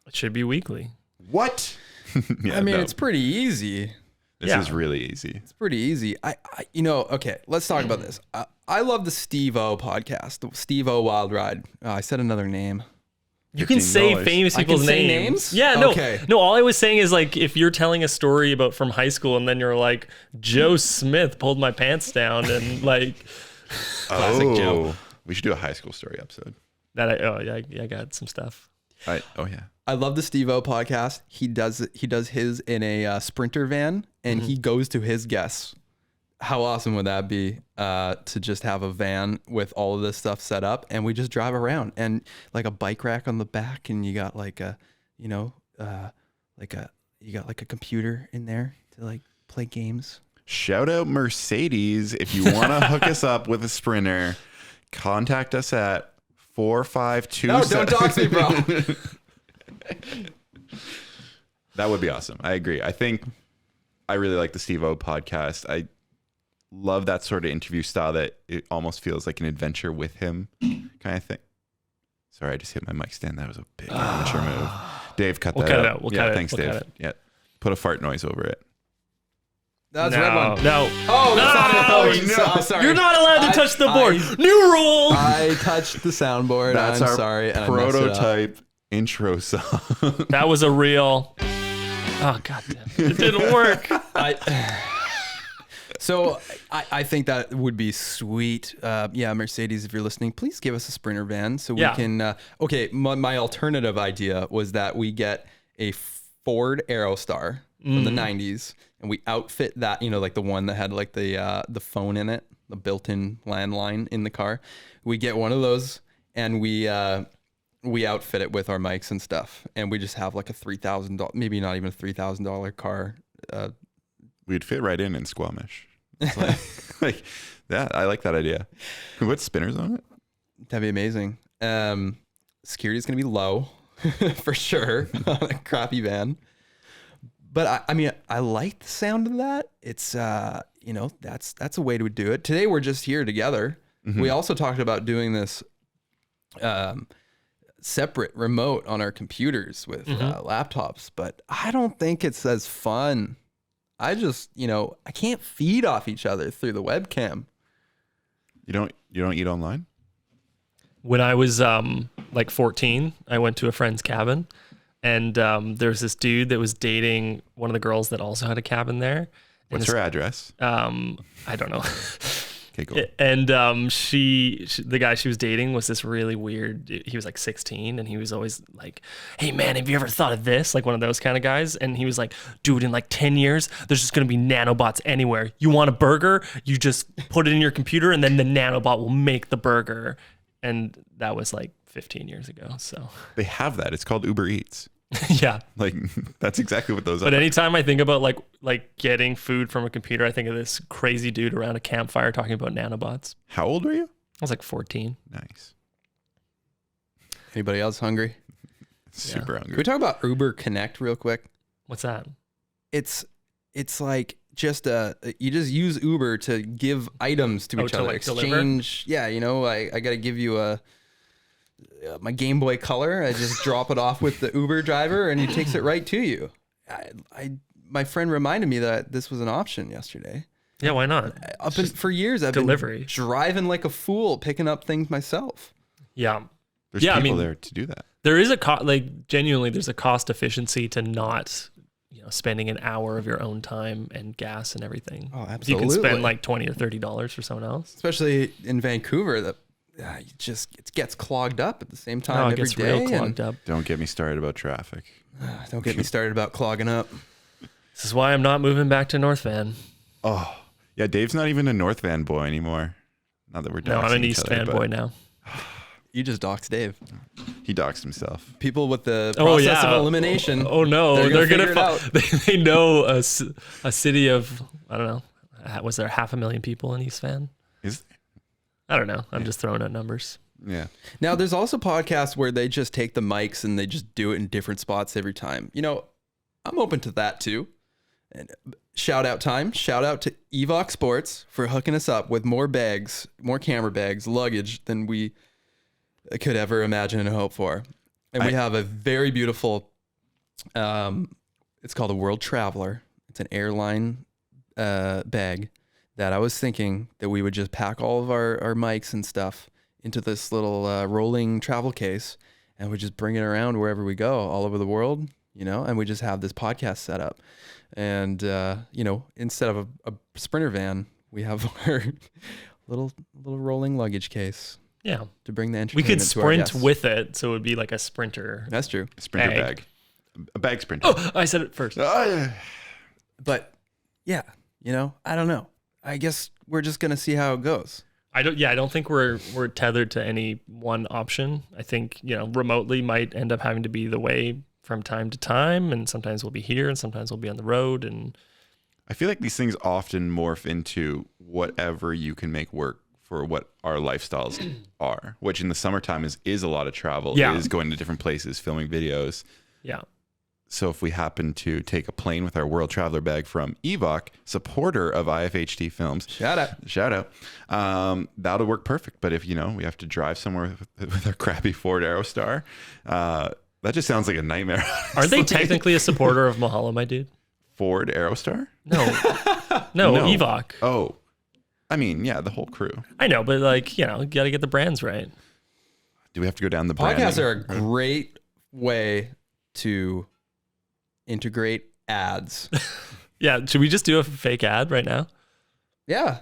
It should be weekly. What? It's pretty easy. This is really easy. It's pretty easy. Okay, let's talk about this. I love the Steve-O podcast, the Steve-O Wild Ride. I said another name. You can say $15. famous I can people's say names. names? Yeah, no. Okay. No, all I was saying is like if you're telling a story about from high school and then you're like, Joe Smith pulled my pants down and like Classic Joe. We should do a high school story episode. that I got some stuff. Oh yeah. I love the Steve-O podcast. He does his in a Sprinter van, and he goes to his guests. How awesome would that be to just have a van with all of this stuff set up, and we just drive around, and like a bike rack on the back, and you got like a, you got like a computer in there to like play games. Shout out Mercedes. If you want to hook us up with a Sprinter, contact us at 452. No, don't dox me, bro. That would be awesome. I agree. I think I really like the Steve-O podcast. I love that sort of interview style that it almost feels like an adventure with him kind of thing. Sorry, I just hit my mic stand. That was a big amateur move. Dave, cut We'll that cut it out. out. We'll yeah, cut it. thanks, We'll Dave. cut it. Yeah, put a fart noise over it. That's no, red one. No. Oh, that's not it. No, Oh, sorry. You're not allowed to touch the board. New rule. I touched the soundboard. That's I'm our sorry. And I messed it up. prototype intro song. That was a real. Oh god damn! It didn't work. So I think that would be sweet. Yeah, Mercedes, if you're listening, please give us a Sprinter van so we Yeah. can. Okay, my alternative idea was that we get a Ford Aerostar from the '90s, and we outfit that. You know, like the one that had like the phone in it, the built-in landline in the car. We get one of those, and we outfit it with our mics and stuff, and we just have like a $3,000, maybe not even a $3,000 car. We'd fit right in Squamish. It's like, yeah, I like that idea. Can we put spinners on it? That'd be amazing. Security is going to be low for sure on a crappy van. But I mean, I like the sound of that. It's, that's a way to do it. Today, we're just here together. We also talked about doing this separate remote on our computers with laptops, but I don't think it's as fun. I just, I can't feed off each other through the webcam. You don't eat online? When I was like 14, I went to a friend's cabin, and there's this dude that was dating one of the girls that also had a cabin there. What's her address? I don't know. Okay, cool. And the guy she was dating was this really weird. He was like 16, and he was always like, "Hey man, have you ever thought of this?" Like one of those kind of guys. And he was like, "Dude, in like 10 years, there's just gonna be nanobots anywhere. You want a burger? You just put it in your computer, and then the nanobot will make the burger." And that was like 15 years ago. So They have that. It's called Uber Eats. yeah. Like that's exactly what those But are. anytime I think about like getting food from a computer, I think of this crazy dude around a campfire talking about nanobots. How old were you? I was like 14. Nice. Anybody else hungry? Super Can we hungry. talk about Uber Connect real quick? What's that? It's like just you just use Uber to give items to each to, other. like, deliver? Exchange. Yeah, I got to give you my Game Boy Color. I just drop it off with the Uber driver, and he takes it right to you. My friend reminded me that this was an option yesterday. Yeah, why not? For years, I've delivery. been driving like a fool, picking up things myself. Yeah. There's Yeah, I people mean- there to do that. There is genuinely, there's a cost efficiency to not, spending an hour of your own time and gas and everything. Oh, You absolutely. can spend like $20 or $30 for someone else. Especially in Vancouver, that it gets clogged up at the same time Oh, it every gets day. real clogged up. Don't get me started about traffic. Don't get me started about clogging up. This is why I'm not moving back to North Van. Oh, yeah. Dave's not even a North Van boy anymore. Not that we're No, I'm doxing an each East other, Van but boy now. You just doxed Dave. He doxed himself. People with the Oh, process yeah. of elimination. Oh no, They're they're gonna gonna figure it out. they know a city of, I don't know, was there 500,000 people in East Van? Is I don't know. I'm just throwing out numbers. yeah. Now, there's also podcasts where they just take the mics and they just do it in different spots every time. I'm open to that too. And shout out time. Shout out to Evox Sports for hooking us up with more bags, more camera bags, luggage than we could ever imagine and hope for. And we have a very beautiful, it's called a World Traveler. It's an airline bag that I was thinking that we would just pack all of our mics and stuff into this little rolling travel case. and we just bring it around wherever we go, all over the world, you know, and we just have this podcast set up. And, you know, instead of a Sprinter van, we have our little rolling luggage case. Yeah. To bring the We entertainment could to our sprint guests. with it, so it would be like a Sprinter. That's true. Sprinter Bag. bag. A bag sprinter. Oh, I said it first. But yeah, you know, I don't know. I guess we're just gonna see how it goes. I don't think we're tethered to any one option. I think, you know, remotely might end up having to be the way from time to time, and sometimes we'll be here and sometimes we'll be on the road. And I feel like these things often morph into whatever you can make work for what our lifestyles are, which in the summertime is a lot of travel, Yeah. is going to different places, filming videos. yeah. So if we happen to take a plane with our World Traveler bag from Evok, supporter of IFHT Films, shout out, that'll work perfect. But if, you know, we have to drive somewhere with our crappy Ford Aerostar, that just sounds like a nightmare. Aren't they technically a supporter of Mahalo, my dude? Ford Aerostar? No, Evok. Oh, I mean, yeah, the whole crew. I know, but like, you know, you got to get the brands right. Do we have to go down the Podcasts branding? are a great way to integrate ads. Yeah. Should we just do a fake ad right now? Yeah.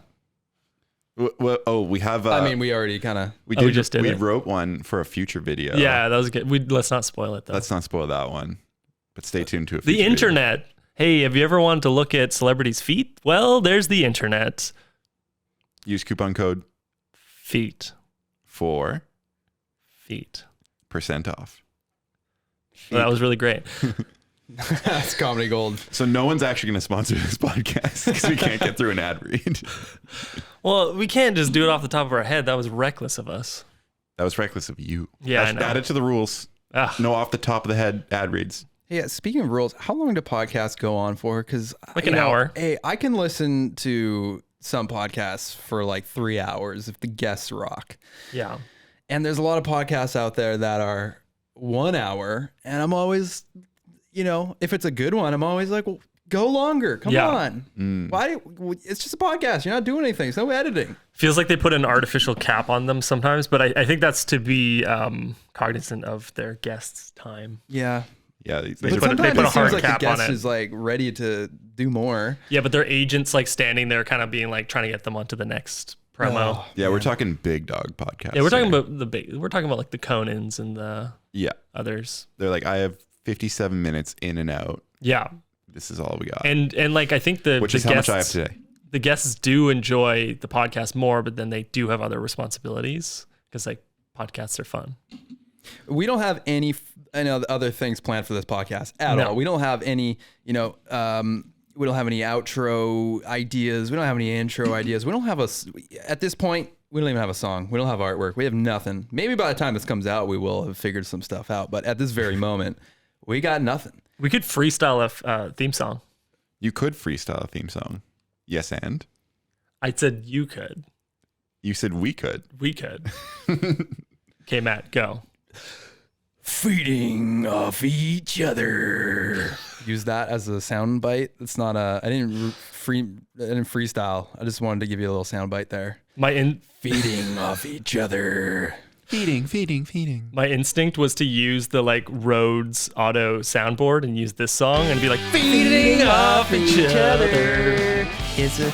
Well, we have. I mean, we already kind of. we we just did We it. wrote one for a future video. Yeah, that was good. Let's not spoil it though. Let's not spoil that one, but stay tuned to a The future internet. Hey, have you ever wanted to look at celebrities' feet? Well, there's the internet. video. Use coupon code Feet. for Feet. % off. Well, that was really great. That's comedy gold. So no one's actually going to sponsor this podcast because we can't get through an ad read. Well, we can't just do it off the top of our head. That was reckless of us. That was reckless of you. Yeah, I know. Add it to the rules. Ugh. No off the top of the head ad reads. Hey, speaking of rules, how long do podcasts go on for? Because Like an hour. Hey, I can listen to some podcasts for like 3 hours if the guests rock. Yeah. And there's a lot of podcasts out there that are 1 hour, and I'm always, you know, if it's a good one, I'm always like, well, go longer. Come Yeah. on. Why? It's just a podcast. You're not doing anything. It's no editing. Feels like they put an artificial cap on them sometimes, but I think that's to be cognizant of their guests' time. Yeah. Yeah, these They are put Sometimes a it seems hard like the cap on guest it. is like ready to do more. Yeah, but their agents like standing there kind of being like trying to get them onto the next promo. Oh, Yeah, we're talking big dog podcasts. Yeah, we're talking here. about we're talking about like the Conans and the Yeah, others. they're like, I have 57 minutes in and out. Yeah. This is all we got. And like I think the Which the is how much guests, I have today. The guests do enjoy the podcast more, but then they do have other responsibilities because like podcasts are fun. We don't have any other things planned for this podcast at No. all. We don't have any, we don't have any outro ideas. We don't have any intro ideas. We don't have at this point, we don't even have a song. We don't have artwork. We have nothing. Maybe by the time this comes out, we will have figured some stuff out. But at this very moment, we got nothing. We could freestyle a theme song. You could freestyle a theme song. Yes, and? I said you could. You said we could. We could. Okay, Matt, go. Feeding off each other. Use that as a sound bite. It's not I didn't freestyle. I just wanted to give you a little sound bite there. Feeding off each other. Feeding. My instinct was to use the like Rhodes Auto soundboard and use this song and be like feeding off each other. It's a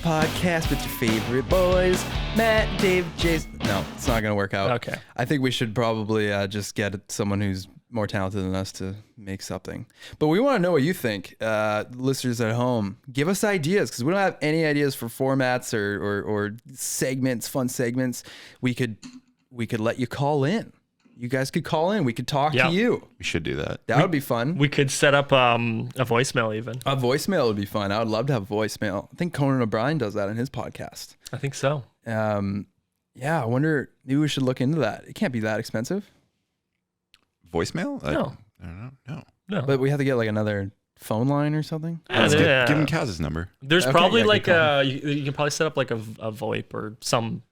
podcast with your favorite boys, Matt, Dave, Jason. No, it's not gonna work out. Okay. I think we should probably just get someone who's more talented than us to make something. But we want to know what you think, listeners at home. Give us ideas because we don't have any ideas for formats or segments, fun segments. We could let you call in. You guys could call in. We could talk Yeah. to you. We should do that. That would be fun. We could set up a voicemail even. A voicemail would be fun. I would love to have a voicemail. I think Conan O'Brien does that in his podcast. I think so. Yeah, I wonder, maybe we should look into that. It can't be that expensive, Voicemail? No. I don't know. No. No. but we have to get like another phone line or something. Let's give him Kaz's number. There's Okay, probably yeah, like good you can probably set up like a VoIP or some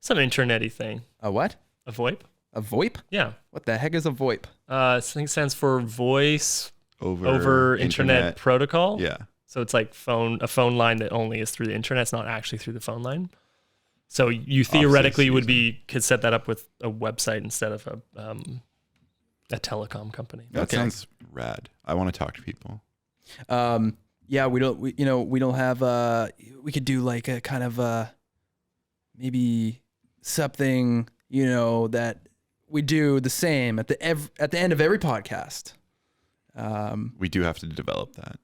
internet-y thing. A what? A VoIP? A VoIP? Yeah. What the heck is a VoIP? I think it stands for voice Over internet protocol. Yeah. So it's like a phone line that only is through the internet. It's not actually through the phone line. So you theoretically could set that up with a website instead of A telecom company. That Okay. sounds rad. I want to talk to people. Yeah, we don't have we could do like a kind of maybe something, that we do the same at the end of every podcast. We do have to develop that.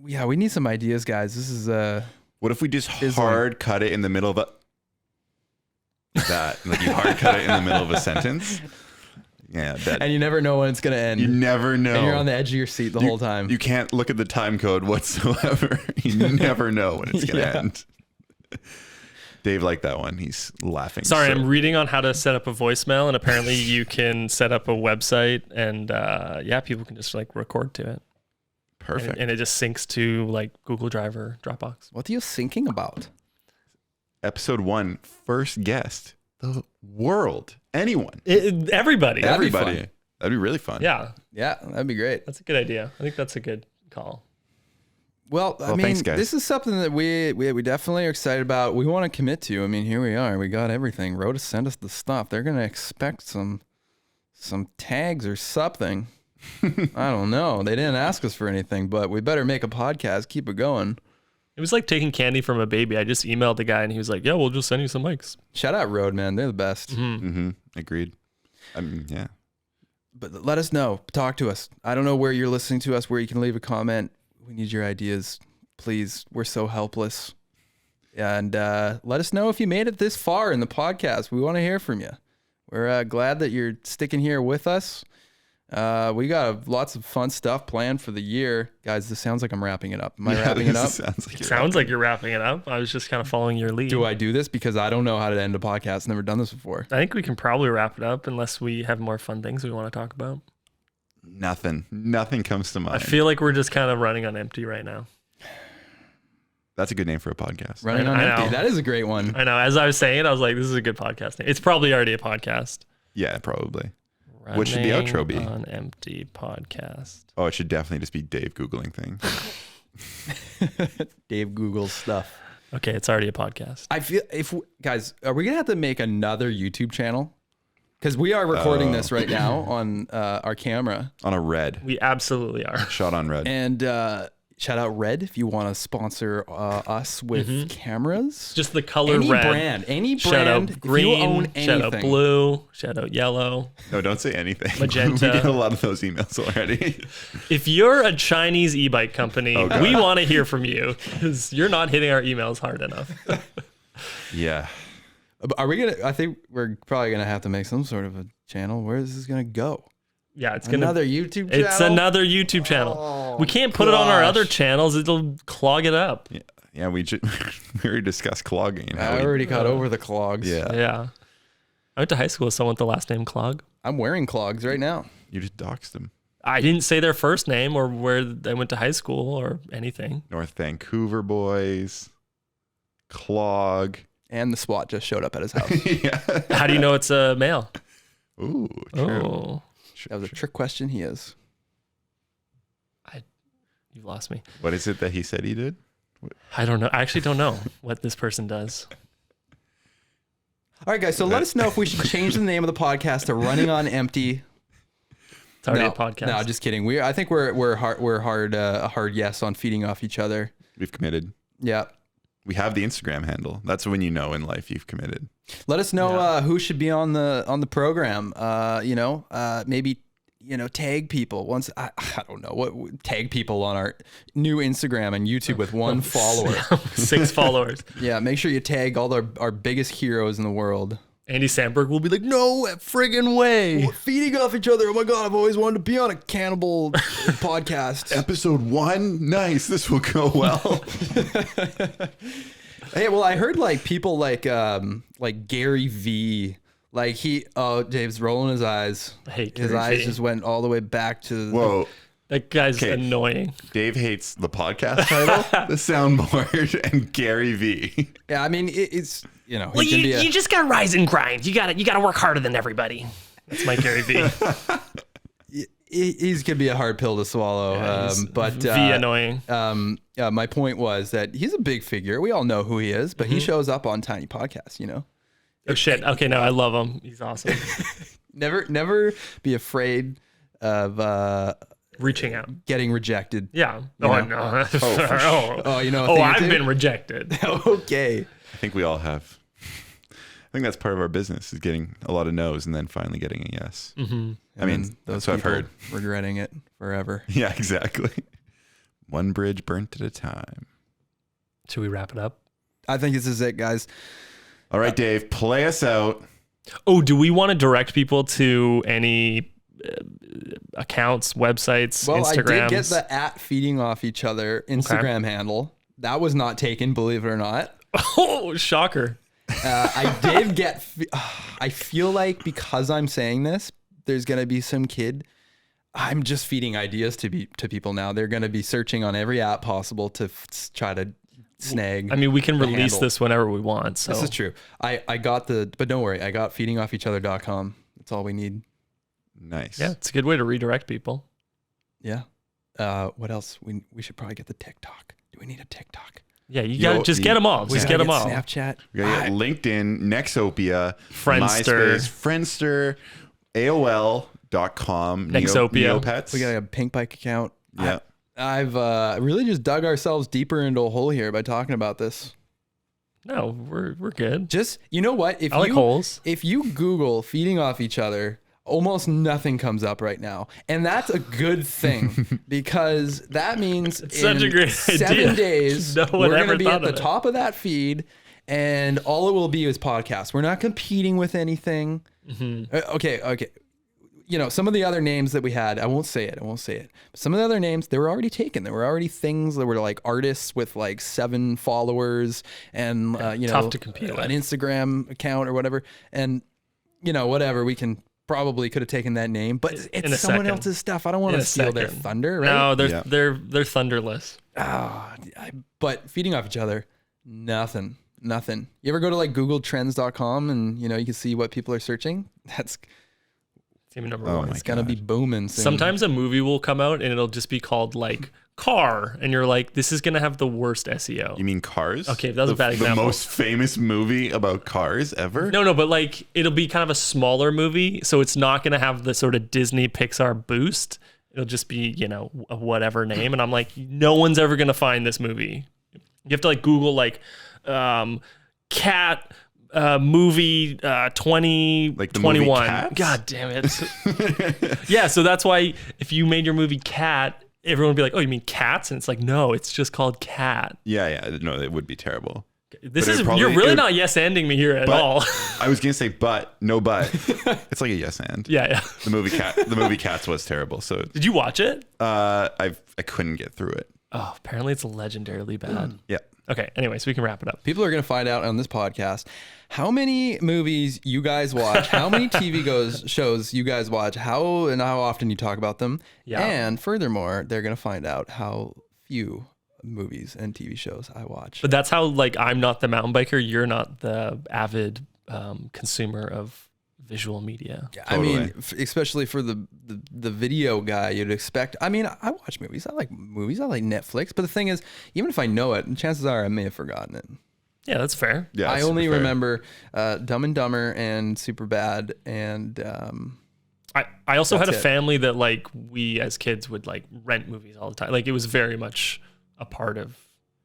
Yeah, we need some ideas, guys. This is What if we just Fizzling. hard cut it in the middle of that? Like you hard cut it in the middle of a sentence? Yeah, that and you never know when it's gonna end. you never know. And you're on the edge of your seat the whole time. You can't look at the time code whatsoever. You never know when it's going to Yeah. end. Dave liked that one. He's laughing. Sorry, so- I'm reading on how to set up a voicemail, and apparently you can set up a website, and people can just like record to it. Perfect. And it just syncs to like Google Drive or Dropbox. What are you thinking about? Episode 1, first guest, the world, anyone, Everybody. That'd be everybody. fun. That'd be really fun. Yeah, Yeah, that'd be great. that's a good idea. I think that's a good call. Well, I mean, thanks, guys. this is something that we definitely are excited about. We want to commit to. I mean, here we are. We got everything. Rhoda sent us the stuff. They're gonna expect some tags or something. I don't know. They didn't ask us for anything, but we better make a podcast. Keep it going. It was like taking candy from a baby. I just emailed the guy, and he was like, "Yeah, we'll just send you some mics." Shout out Road, man. They're the best. Mm-hmm. Agreed. I mean, yeah. But let us know. Talk to us. I don't know where you're listening to us, where you can leave a comment. We need your ideas, please. We're so helpless. And let us know if you made it this far in the podcast. We want to hear from you. We're glad that you're sticking here with us. We got lots of fun stuff planned for the year. Guys, this sounds like I'm wrapping it up. Am I wrapping it up? Sounds like You're wrapping it up. I was just kind of following your lead. Do I do this? Because I don't know how to end a podcast. Never done this before. I think we can probably wrap it up unless we have more fun things we want to talk about. Nothing comes to mind. I feel like we're just kind of running on empty right now. That's a good name for a podcast. Running on I empty. know. That is a great one. I know. As I was saying it, I was like, this is a good podcast name. It's probably already a podcast. Yeah, probably. What should the outro be? Running on empty podcast. Oh, it should definitely just be Dave Googling things. Dave Googles stuff. Okay, it's already a podcast. I feel guys, are we gonna have to make another YouTube channel? Because we are recording this right now on our camera. On a red. We absolutely are. Shot on red. And shout out Red if you want to sponsor us with cameras. Just the color any red. Any Shout brand. out green. If you own anything. Shout out blue. Shout out yellow. No, don't say anything. Magenta. We get a lot of those emails already. If you're a Chinese e-bike company, God. we want to hear from you because you're not hitting our emails hard enough. Yeah. Are we gonna? I think we're probably gonna have to make some sort of a channel. Where is this gonna go? Yeah, it's gonna. Another YouTube channel. It's another YouTube channel. We can't put it on our other channels; it'll clog it up. Yeah, we already discussed clogging. And how I already got over the clogs. Yeah. Yeah. I went to high school with someone with the last name Clog. I'm wearing clogs right now. You just doxed them. I didn't say their first name or where they went to high school or anything. North Vancouver boys. Clog. And the SWAT just showed up at his house. Yeah. How do you know it's a male? Ooh, true. Oh, That was a trick question. He is. you've lost me. What is it that he said he did? I don't know. I actually don't know what this person does. All right, guys. So let us know if we should change the name of the podcast to Running on Empty. It's already a podcast. No, just kidding. I think we're hard a hard yes on feeding off each other. We've committed. Yeah. We have the Instagram handle. That's when you know in life you've committed. Let us know who should be on the program. Maybe tag people once. I don't know what tag people on our new Instagram and YouTube with 1 follower. 6 followers. Yeah, make sure you tag all our biggest heroes in the world. Andy Samberg will be like, no friggin' way. We're feeding off each other. Oh my god, I've always wanted to be on a cannibal podcast. Episode 1? Nice. This will go well. Hey, well, I heard like people like Gary V. Like Dave's rolling his eyes. I hate His Gary eyes V. just went all the way back to. Whoa. That guy's Okay. annoying. Dave hates the podcast title, the soundboard, and Gary V. Yeah, I mean it's he Well, can be you just gotta rise and grind. You gotta work harder than everybody. That's my Gary V. he's gonna be a hard pill to swallow. But V annoying. my point was that he's a big figure. We all know who he is, but he shows up on tiny podcasts. Oh shit. Okay, no, I love him. He's awesome. Never be afraid of Reaching out. getting rejected. Yeah. You Oh, know? no. Oh, you know. a Oh, thing or I've two? been rejected. Okay. I think we all have. I think that's part of our business is getting a lot of no's and then finally getting a yes. Mm-hmm. I mean, And that's what I've people heard. regretting it forever. Yeah, exactly. One bridge burnt at a time. Should we wrap it up? I think this is it, guys. All right, Dave, play us out. Oh, do we want to direct people to any accounts, websites, Well, Instagrams? I did get the at feeding off each other Instagram handle. That was not taken, believe it or not. Oh, shocker. I did get. I feel like because I'm saying this, there's gonna be some kid. I'm just feeding ideas to people now. They're gonna be searching on every app possible to try to snag. I mean, we can the release handle. this whenever we want. So This is true. I got but don't worry. I got feedingoffeachoother.com. That's all we need. Nice. yeah, it's a good way to redirect people. Yeah. What else? We should probably get the TikTok. Do we need a TikTok? Yeah, you gotta just get them all. We Just gotta get them all. Snapchat. We got LinkedIn, Nexopia, Friendster. MySpace, Friendster, AOL.com, Nexopia. Neopets. We got a Pink Bike account. Yeah. I've really just dug ourselves deeper into a hole here by talking about this. No, we're good. Just, you know what? If I like holes. If you Google feeding off each other, almost nothing comes up right now. And that's a good thing because that means It's such a great 7 idea. days, No one we're ever going to be thought at the of it. top of that feed and all it will be is podcasts. We're not competing with anything. Mm-hmm. Okay. You know, some of the other names that we had, I won't say it. But some of the other names, they were already taken. There were already things that were like artists with like 7 followers and, you know, tough to compete an with. Instagram account or whatever. And, you know, whatever, we can probably could have taken that name, but In it's a someone second. else's stuff. I don't want In to a steal their second. thunder, right? No, Yeah. they're thunderless. But feeding off each other, nothing. You ever go to like googletrends.com and, you know, you can see what people are searching? That's Team number Oh one. my it's going to be booming soon. Sometimes a movie will come out and it'll just be called like Car, and you're like, this is gonna have the worst SEO. You mean Cars? Okay, that was a bad example. The most famous movie about cars ever? No, but like it'll be kind of a smaller movie, so it's not gonna have the sort of Disney Pixar boost. It'll just be, you know, a whatever name, and I'm like, no one's ever gonna find this movie. You have to like Google like cat movie 2021. Like the movie Cats? God damn it. Yeah, so that's why if you made your movie Cat, everyone would be like, oh, you mean Cats? And it's like, no, it's just called Cat. Yeah. No, it would be terrible. This But is it probably- you're it really would- not yes-ending me here at But all. I was gonna say, but it's like a yes and. Yeah. The movie Cats was terrible. So Did you watch it? I couldn't get through it. Oh, apparently it's legendarily bad. Yeah. Okay, anyways, we can wrap it up. People are going to find out on this podcast how many movies you guys watch, how many TV shows you guys watch, how often you talk about them. Yeah. And furthermore, they're going to find out how few movies and TV shows I watch. But that's how, like, I'm not the mountain biker. You're not the avid consumer of visual media. I mean, Totally. especially for the video guy, you'd expect. I mean, I watch movies. I like movies. I like Netflix. But the thing is, even if I know it, chances are I may have forgotten it. Yeah, that's fair. Yeah. I super only fair. remember Dumb and Dumber and Superbad and I also had a That's it. family that, like, we as kids would, like, rent movies all the time. Like, it was very much a part of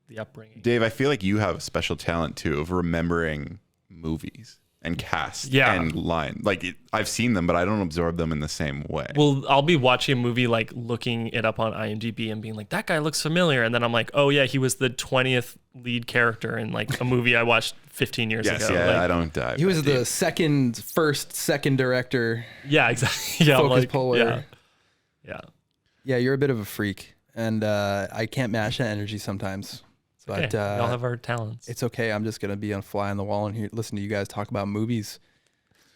the upbringing. Dave, I feel like you have a special talent too of remembering movies and cast Yeah. and line. Like I've seen them, but I don't absorb them in the same way. Well, I'll be watching a movie, like, looking it up on IMDb and being like, that guy looks familiar. And then I'm like, oh, yeah, he was the 20th lead character in, like, a movie I watched 15 years yes, ago. yeah, Like, I don't dive. he was that the deep. second director. yeah, exactly. Yeah, Focus like, puller. Yeah. Yeah, you're a bit of a freak, and I can't match that energy sometimes. But Okay, we all have our talents. it's okay. I'm just gonna be on fly on the wall and listen to you guys talk about movies.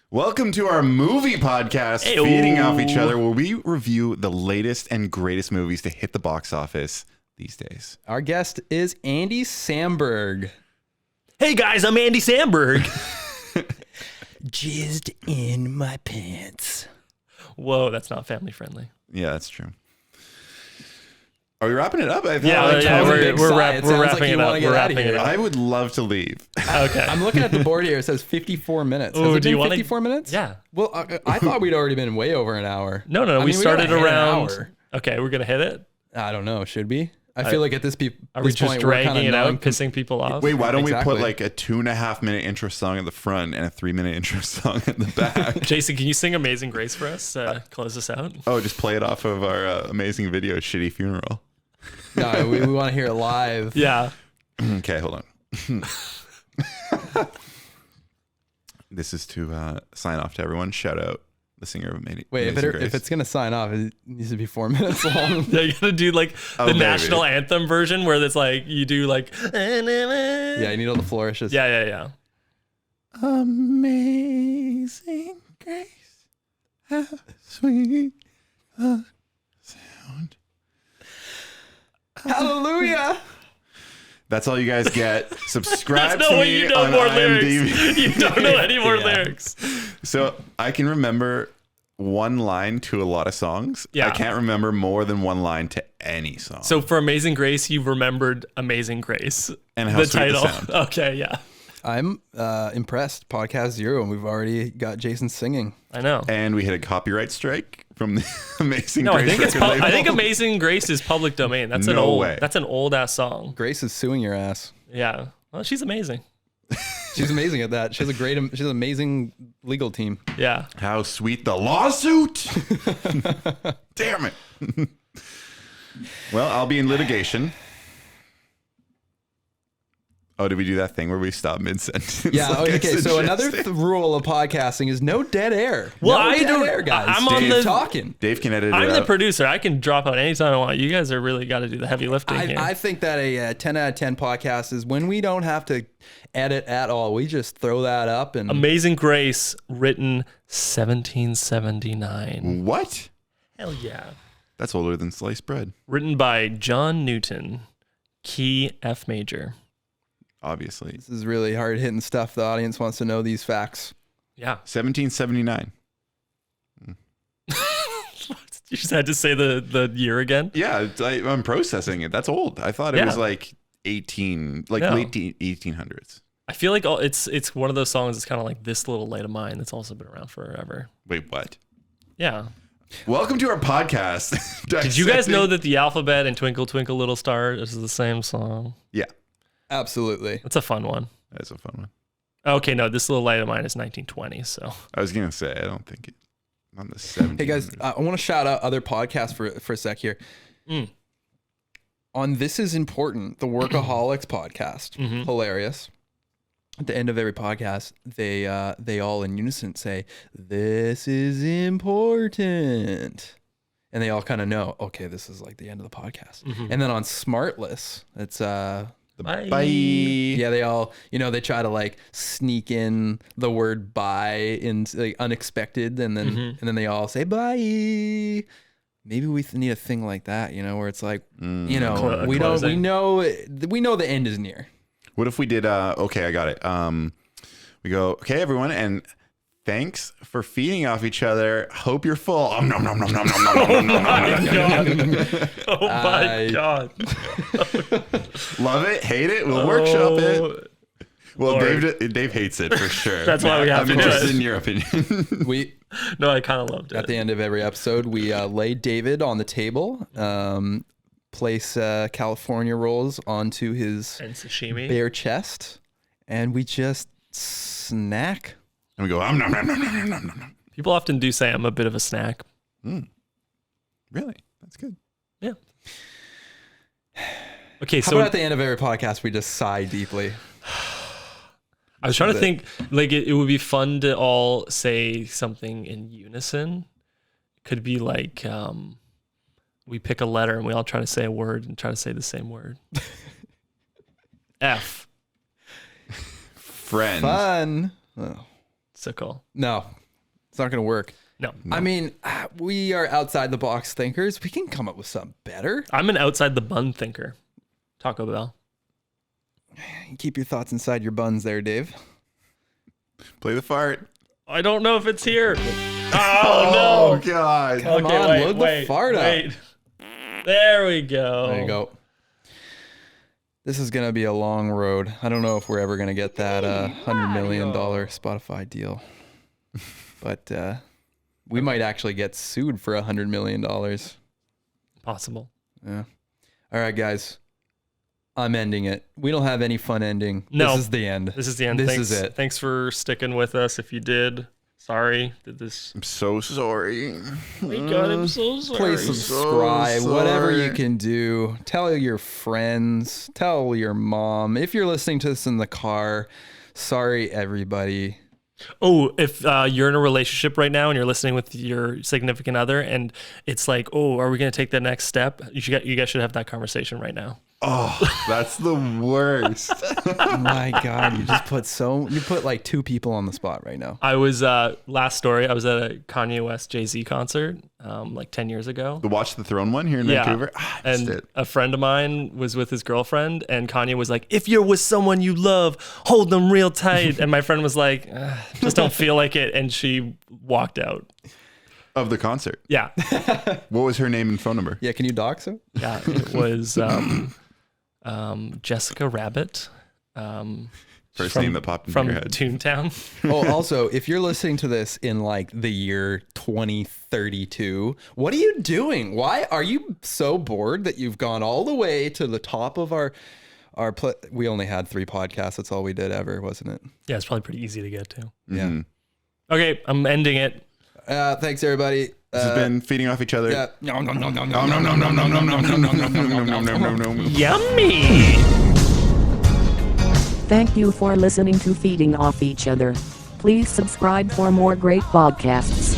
Welcome to our movie podcast, Ayo. Feeding Off Each Other, where we review the latest and greatest movies to hit the box office these days. Our guest is Andy Samberg. Hey guys, I'm Andy Samberg. Jizzed in my pants. Whoa, that's not family friendly. Yeah, that's true. Are we wrapping it up? I thought Yeah, Big we're sigh. It sounds like wrapping you it wanna up. get We're out of wrapping here. it up. I would love to leave. Okay. I'm looking at the board here. It says 54 minutes. Has Ooh, it do you been wanna- 54 minutes? Yeah. Well, I thought we'd already been way over an hour. No, I we mean, started gotta hit an around. hour. Okay, we're gonna hit it. I don't know. Should we? I feel like at this, Are we this just point, we're dragging kinda it out, non- pissing people off? Wait, why don't we Exactly. put like a 2.5 minute intro song at the front and a 3-minute intro song at the back? Jason, can you sing Amazing Grace for us? Close us out. Oh, just play it off of our amazing video, Shitty Funeral. No, we want to hear it live. Yeah. Okay, hold on. This is to sign off to everyone. Shout out the singer of Amazing Wait, Amazing if it's gonna sign off, it needs to be 4 minutes long. Yeah, you gotta do like the baby. national anthem version where it's like you do like Yeah, you need all the flourishes. yeah. Amazing Grace, how sweet the sound. Hallelujah. That's all you guys get. Subscribe There's to no way me you know on more IMDb. lyrics. You don't know any more Yeah. lyrics. So I can remember one line to a lot of songs. Yeah. I can't remember more than one line to any song. So for Amazing Grace, you've remembered Amazing Grace. And how the sweet the title. sound. Okay, yeah. I'm impressed. Podcast 0, and we've already got Jason singing. I know. And we hit a copyright strike from the Amazing No, I Grace think it's record label. I think Amazing Grace is public domain. That's an No old way. that's an old ass song. Grace is suing your ass. Yeah. Well, she's amazing. She's amazing at that. She's an amazing legal team. Yeah. How sweet the lawsuit. Damn it. Well, I'll be in litigation. Oh, did we do that thing where we stop mid-sentence? Yeah. like I Okay. So another suggested? rule of podcasting is no dead air. Well, no I dead don't- air, guys. I'm on Keep the- talking. Dave can edit it I'm the out. producer. I can drop out anytime I want. You guys are really got to do the heavy lifting here. I think that a 10 out of 10 podcast is when we don't have to edit at all. We just throw that up and Amazing Grace, written 1779. What? Hell yeah. That's older than sliced bread, Written by John Newton, key F major. obviously. this is really hard hitting stuff. The audience wants to know these facts. Yeah. 1779. You just had to say the year again. Yeah, I'm processing it. That's old. I thought it Yeah. was like 18, like No. late 1800s. I feel like it's one of those songs that's kind of like This Little Light of Mine that's also been around forever. Wait, what? Yeah. Welcome to our podcast. Did you guys know that the alphabet and Twinkle Twinkle Little Star is the same song? Yeah, Absolutely. That's a fun one. that's a fun one. Okay, no, This Little Light of Mine is 1920, so. I was gonna say I don't think it on the 1700s. Hey guys, I want to shout out other podcasts for a sec here. Mm. On This Is Important, the Workaholics podcast, Mhm. hilarious. At the end of every podcast, they all in unison say, "This is important," and they all kind of know, okay, this is like the end of the podcast. And then on Smartless, it's Bye. yeah, they all, they try to like sneak in the word bye in like unexpected, and then they all say bye. Maybe we need a thing like that, where it's like, we closing. know the end is near. What if we did? Okay, I got it. We go. Okay, everyone, and thanks for feeding off each other. Hope you're full. Nom, nom, nom, nom, nom, nom, nom, nom, nom, nom, nom. Oh my God. Love it, hate it. We'll workshop it. Well, Lord. Dave hates it for sure. That's why we have I'm to do interested it. in your opinion. We No, I kind of loved at it. the end of every episode, we lay David on the table, place California rolls onto his And sashimi. bare chest, and we just snack. And we go. Nom, nom, nom, nom, nom, nom, nom. People often do say I'm a bit of a snack. Really? That's good. Yeah. Okay, How so about at the end of every podcast, we just sigh deeply? I was trying to But- think, like, it would be fun to all say something in unison. Could be like, we pick a letter and we all try to say a word and try to say the same word. F. Friend. Fun. Oh, So cool. no, it's not going to work. No. I mean, we are outside the box thinkers. We can come up with something better. I'm an outside the bun thinker. Taco Bell. Keep your thoughts inside your buns there, Dave. Play the fart. I don't know if it's here. Oh, Oh, no. God. Come on, load the fart up. wait. There we go. There you go. This is going to be a long road. I don't know if we're ever going to get that $100 million Spotify deal. But we might actually get sued for $100 million. Possible. Yeah. All right, guys. I'm ending it. We don't have any fun ending. No. This is the end. This is the end. This Thanks, is it. Thanks for sticking with us. If you did, sorry. I'm so sorry. Oh my God, I'm so sorry. Please subscribe, whatever you sorry. can do. Tell your friends. Tell your mom. If you're listening to this in the car, sorry, everybody. Oh, if you're in a relationship right now and you're listening with your significant other and it's like, oh, are we going to take the next step? You guys should have that conversation right now. Oh, that's the worst. Oh my God, you put like two people on the spot right now. I was, last story, I was at a Kanye West Jay-Z concert like 10 years ago. The Watch the Throne one here in Vancouver. I missed And it. a friend of mine was with his girlfriend and Kanye was like, if you're with someone you love, hold them real tight. And my friend was like, just don't feel like it. And she walked out. Of the concert. Yeah. What was her name and phone number? Yeah, can you dox her? Yeah. It was Jessica Rabbit. First name that popped into from your head. Toontown. Oh, also, if you're listening to this in like the year 2032, what are you doing? Why are you so bored that you've gone all the way to the top of our we only had 3 podcasts. That's all we did ever, wasn't it? Yeah, it's probably pretty easy to get to. Yeah. Okay, I'm ending it. Thanks everybody. This has been feeding off each other. Yeah. Yummy. Thank you for listening to Feeding Off Each Other. Please subscribe for more great podcasts.